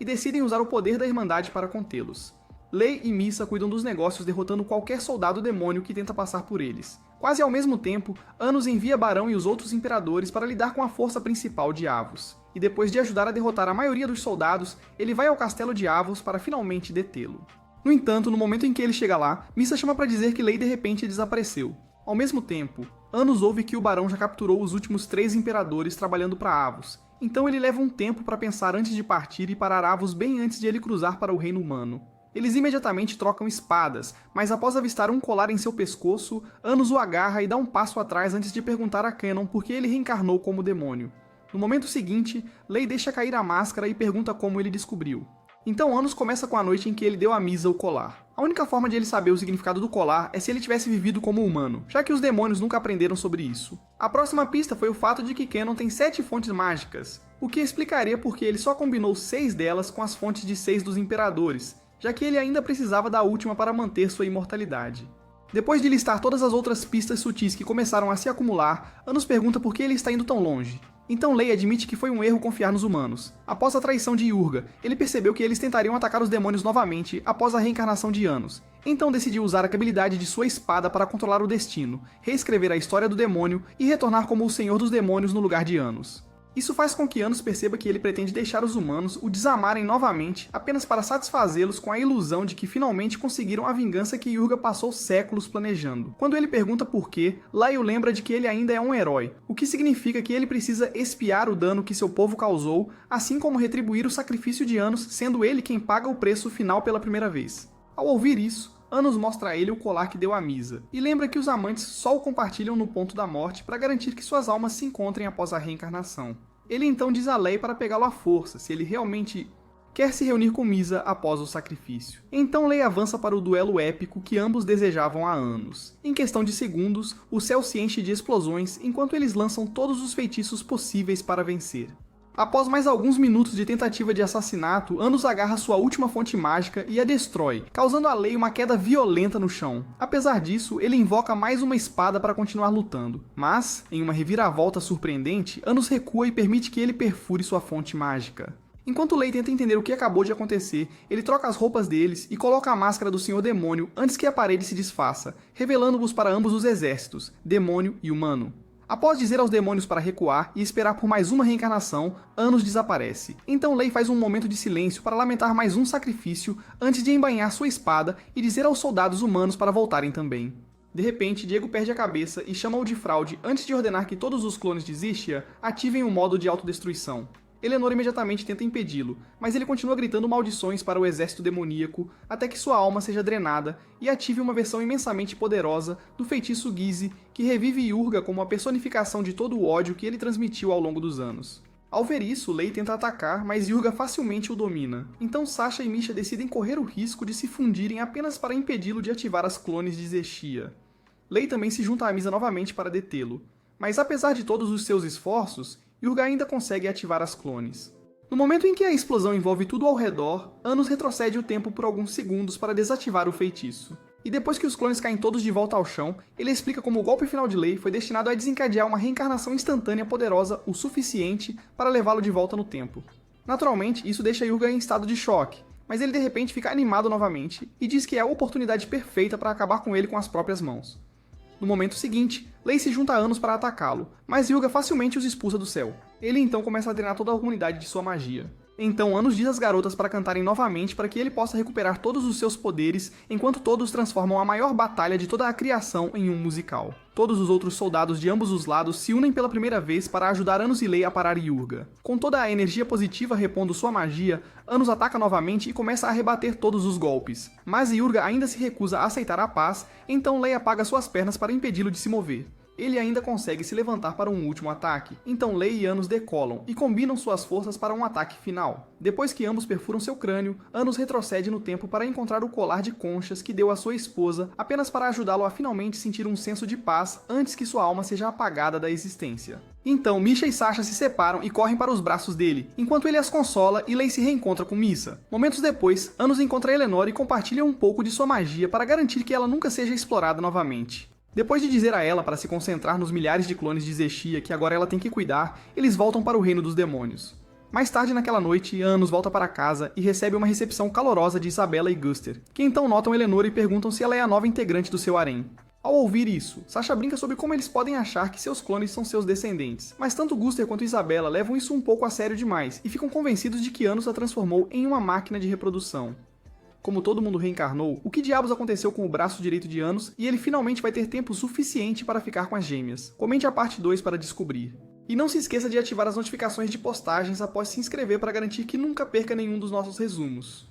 Speaker 1: decidem usar o poder da Irmandade para contê-los. Lei e Missa cuidam dos negócios derrotando qualquer soldado demônio que tenta passar por eles. Quase ao mesmo tempo, Anos envia Barão e os outros imperadores para lidar com a força principal de Avos. E depois de ajudar a derrotar a maioria dos soldados, ele vai ao castelo de Avos para finalmente detê-lo. No entanto, no momento em que ele chega lá, Missa chama para dizer que Lei de repente desapareceu. Ao mesmo tempo, Anos ouve que o Barão já capturou os últimos 3 imperadores trabalhando para Avos, então ele leva um tempo para pensar antes de partir e parar Avos bem antes de ele cruzar para o reino humano. Eles imediatamente trocam espadas, mas após avistar um colar em seu pescoço, Anos o agarra e dá um passo atrás antes de perguntar a Canon por que ele reencarnou como demônio. No momento seguinte, Lei deixa cair a máscara e pergunta como ele descobriu. Então Anos começa com a noite em que ele deu a Misa o colar. A única forma de ele saber o significado do colar é se ele tivesse vivido como humano, já que os demônios nunca aprenderam sobre isso. A próxima pista foi o fato de que Canon tem 7 fontes mágicas, o que explicaria porque ele só combinou 6 delas com as fontes de 6 dos imperadores, já que ele ainda precisava da última para manter sua imortalidade. Depois de listar todas as outras pistas sutis que começaram a se acumular, Anos pergunta por que ele está indo tão longe. Então Lei admite que foi um erro confiar nos humanos. Após a traição de Yurga, ele percebeu que eles tentariam atacar os demônios novamente após a reencarnação de Anos. Então decidiu usar a habilidade de sua espada para controlar o destino, reescrever a história do demônio e retornar como o Senhor dos Demônios no lugar de Anos. Isso faz com que Anos perceba que ele pretende deixar os humanos o desamarem novamente apenas para satisfazê-los com a ilusão de que finalmente conseguiram a vingança que Yurga passou séculos planejando. Quando ele pergunta por quê, Laio lembra de que ele ainda é um herói, o que significa que ele precisa expiar o dano que seu povo causou, assim como retribuir o sacrifício de Anos, sendo ele quem paga o preço final pela primeira vez. Ao ouvir isso, Anos mostra a ele o colar que deu a Misa, e lembra que os amantes só o compartilham no ponto da morte para garantir que suas almas se encontrem após a reencarnação. Ele então diz a Lei para pegá-lo à força, se ele realmente quer se reunir com Misa após o sacrifício. Então Lei avança para o duelo épico que ambos desejavam há anos. Em questão de segundos, o céu se enche de explosões enquanto eles lançam todos os feitiços possíveis para vencer. Após mais alguns minutos de tentativa de assassinato, Anos agarra sua última fonte mágica e a destrói, causando a Lei uma queda violenta no chão. Apesar disso, ele invoca mais uma espada para continuar lutando, mas, em uma reviravolta surpreendente, Anos recua e permite que ele perfure sua fonte mágica. Enquanto Lei tenta entender o que acabou de acontecer, ele troca as roupas deles e coloca a máscara do Senhor Demônio antes que a parede se desfaça, revelando-os para ambos os exércitos, demônio e humano. Após dizer aos demônios para recuar e esperar por mais uma reencarnação, Anos desaparece. Então Lei faz um momento de silêncio para lamentar mais um sacrifício antes de embainhar sua espada e dizer aos soldados humanos para voltarem também. De repente, Diego perde a cabeça e chama-o de fraude antes de ordenar que todos os clones de Zixia ativem o modo de autodestruição. Eleanor imediatamente tenta impedi-lo, mas ele continua gritando maldições para o exército demoníaco até que sua alma seja drenada e ative uma versão imensamente poderosa do feitiço Gize que revive Yurga como a personificação de todo o ódio que ele transmitiu ao longo dos anos. Ao ver isso, Lei tenta atacar, mas Yurga facilmente o domina. Então Sasha e Misha decidem correr o risco de se fundirem apenas para impedi-lo de ativar as clones de Zexia. Lei também se junta a Misa novamente para detê-lo, mas apesar de todos os seus esforços, Yurga ainda consegue ativar as clones. No momento em que a explosão envolve tudo ao redor, Anos retrocede o tempo por alguns segundos para desativar o feitiço. E depois que os clones caem todos de volta ao chão, ele explica como o golpe final de Lei foi destinado a desencadear uma reencarnação instantânea poderosa o suficiente para levá-lo de volta no tempo. Naturalmente, isso deixa Yurga em estado de choque, mas ele de repente fica animado novamente e diz que é a oportunidade perfeita para acabar com ele com as próprias mãos. No momento seguinte, Lei se junta a Anos para atacá-lo, mas Yurga facilmente os expulsa do céu. Ele então começa a drenar toda a comunidade de sua magia. Então Anos diz às garotas para cantarem novamente para que ele possa recuperar todos os seus poderes, enquanto todos transformam a maior batalha de toda a criação em um musical. Todos os outros soldados de ambos os lados se unem pela primeira vez para ajudar Anos e Lei a parar Yurga. Com toda a energia positiva repondo sua magia, Anos ataca novamente e começa a rebater todos os golpes. Mas Yurga ainda se recusa a aceitar a paz, então Lei apaga suas pernas para impedi-lo de se mover. Ele ainda consegue se levantar para um último ataque, então Lei e Anos decolam e combinam suas forças para um ataque final. Depois que ambos perfuram seu crânio, Anos retrocede no tempo para encontrar o colar de conchas que deu à sua esposa, apenas para ajudá-lo a finalmente sentir um senso de paz antes que sua alma seja apagada da existência. Então Misha e Sasha se separam e correm para os braços dele, enquanto ele as consola e Lei se reencontra com Misa. Momentos depois, Anos encontra Eleanor e compartilha um pouco de sua magia para garantir que ela nunca seja explorada novamente. Depois de dizer a ela para se concentrar nos milhares de clones de Zexia que agora ela tem que cuidar, eles voltam para o reino dos demônios. Mais tarde naquela noite, Anos volta para casa e recebe uma recepção calorosa de Isabella e Guster, que então notam Eleanor e perguntam se ela é a nova integrante do seu harém. Ao ouvir isso, Sasha brinca sobre como eles podem achar que seus clones são seus descendentes, mas tanto Guster quanto Isabella levam isso um pouco a sério demais e ficam convencidos de que Anos a transformou em uma máquina de reprodução. Como todo mundo reencarnou, o que diabos aconteceu com o braço direito de Anos e ele finalmente vai ter tempo suficiente para ficar com as gêmeas? Comente a parte 2 para descobrir. E não se esqueça de ativar as notificações de postagens após se inscrever para garantir que nunca perca nenhum dos nossos resumos.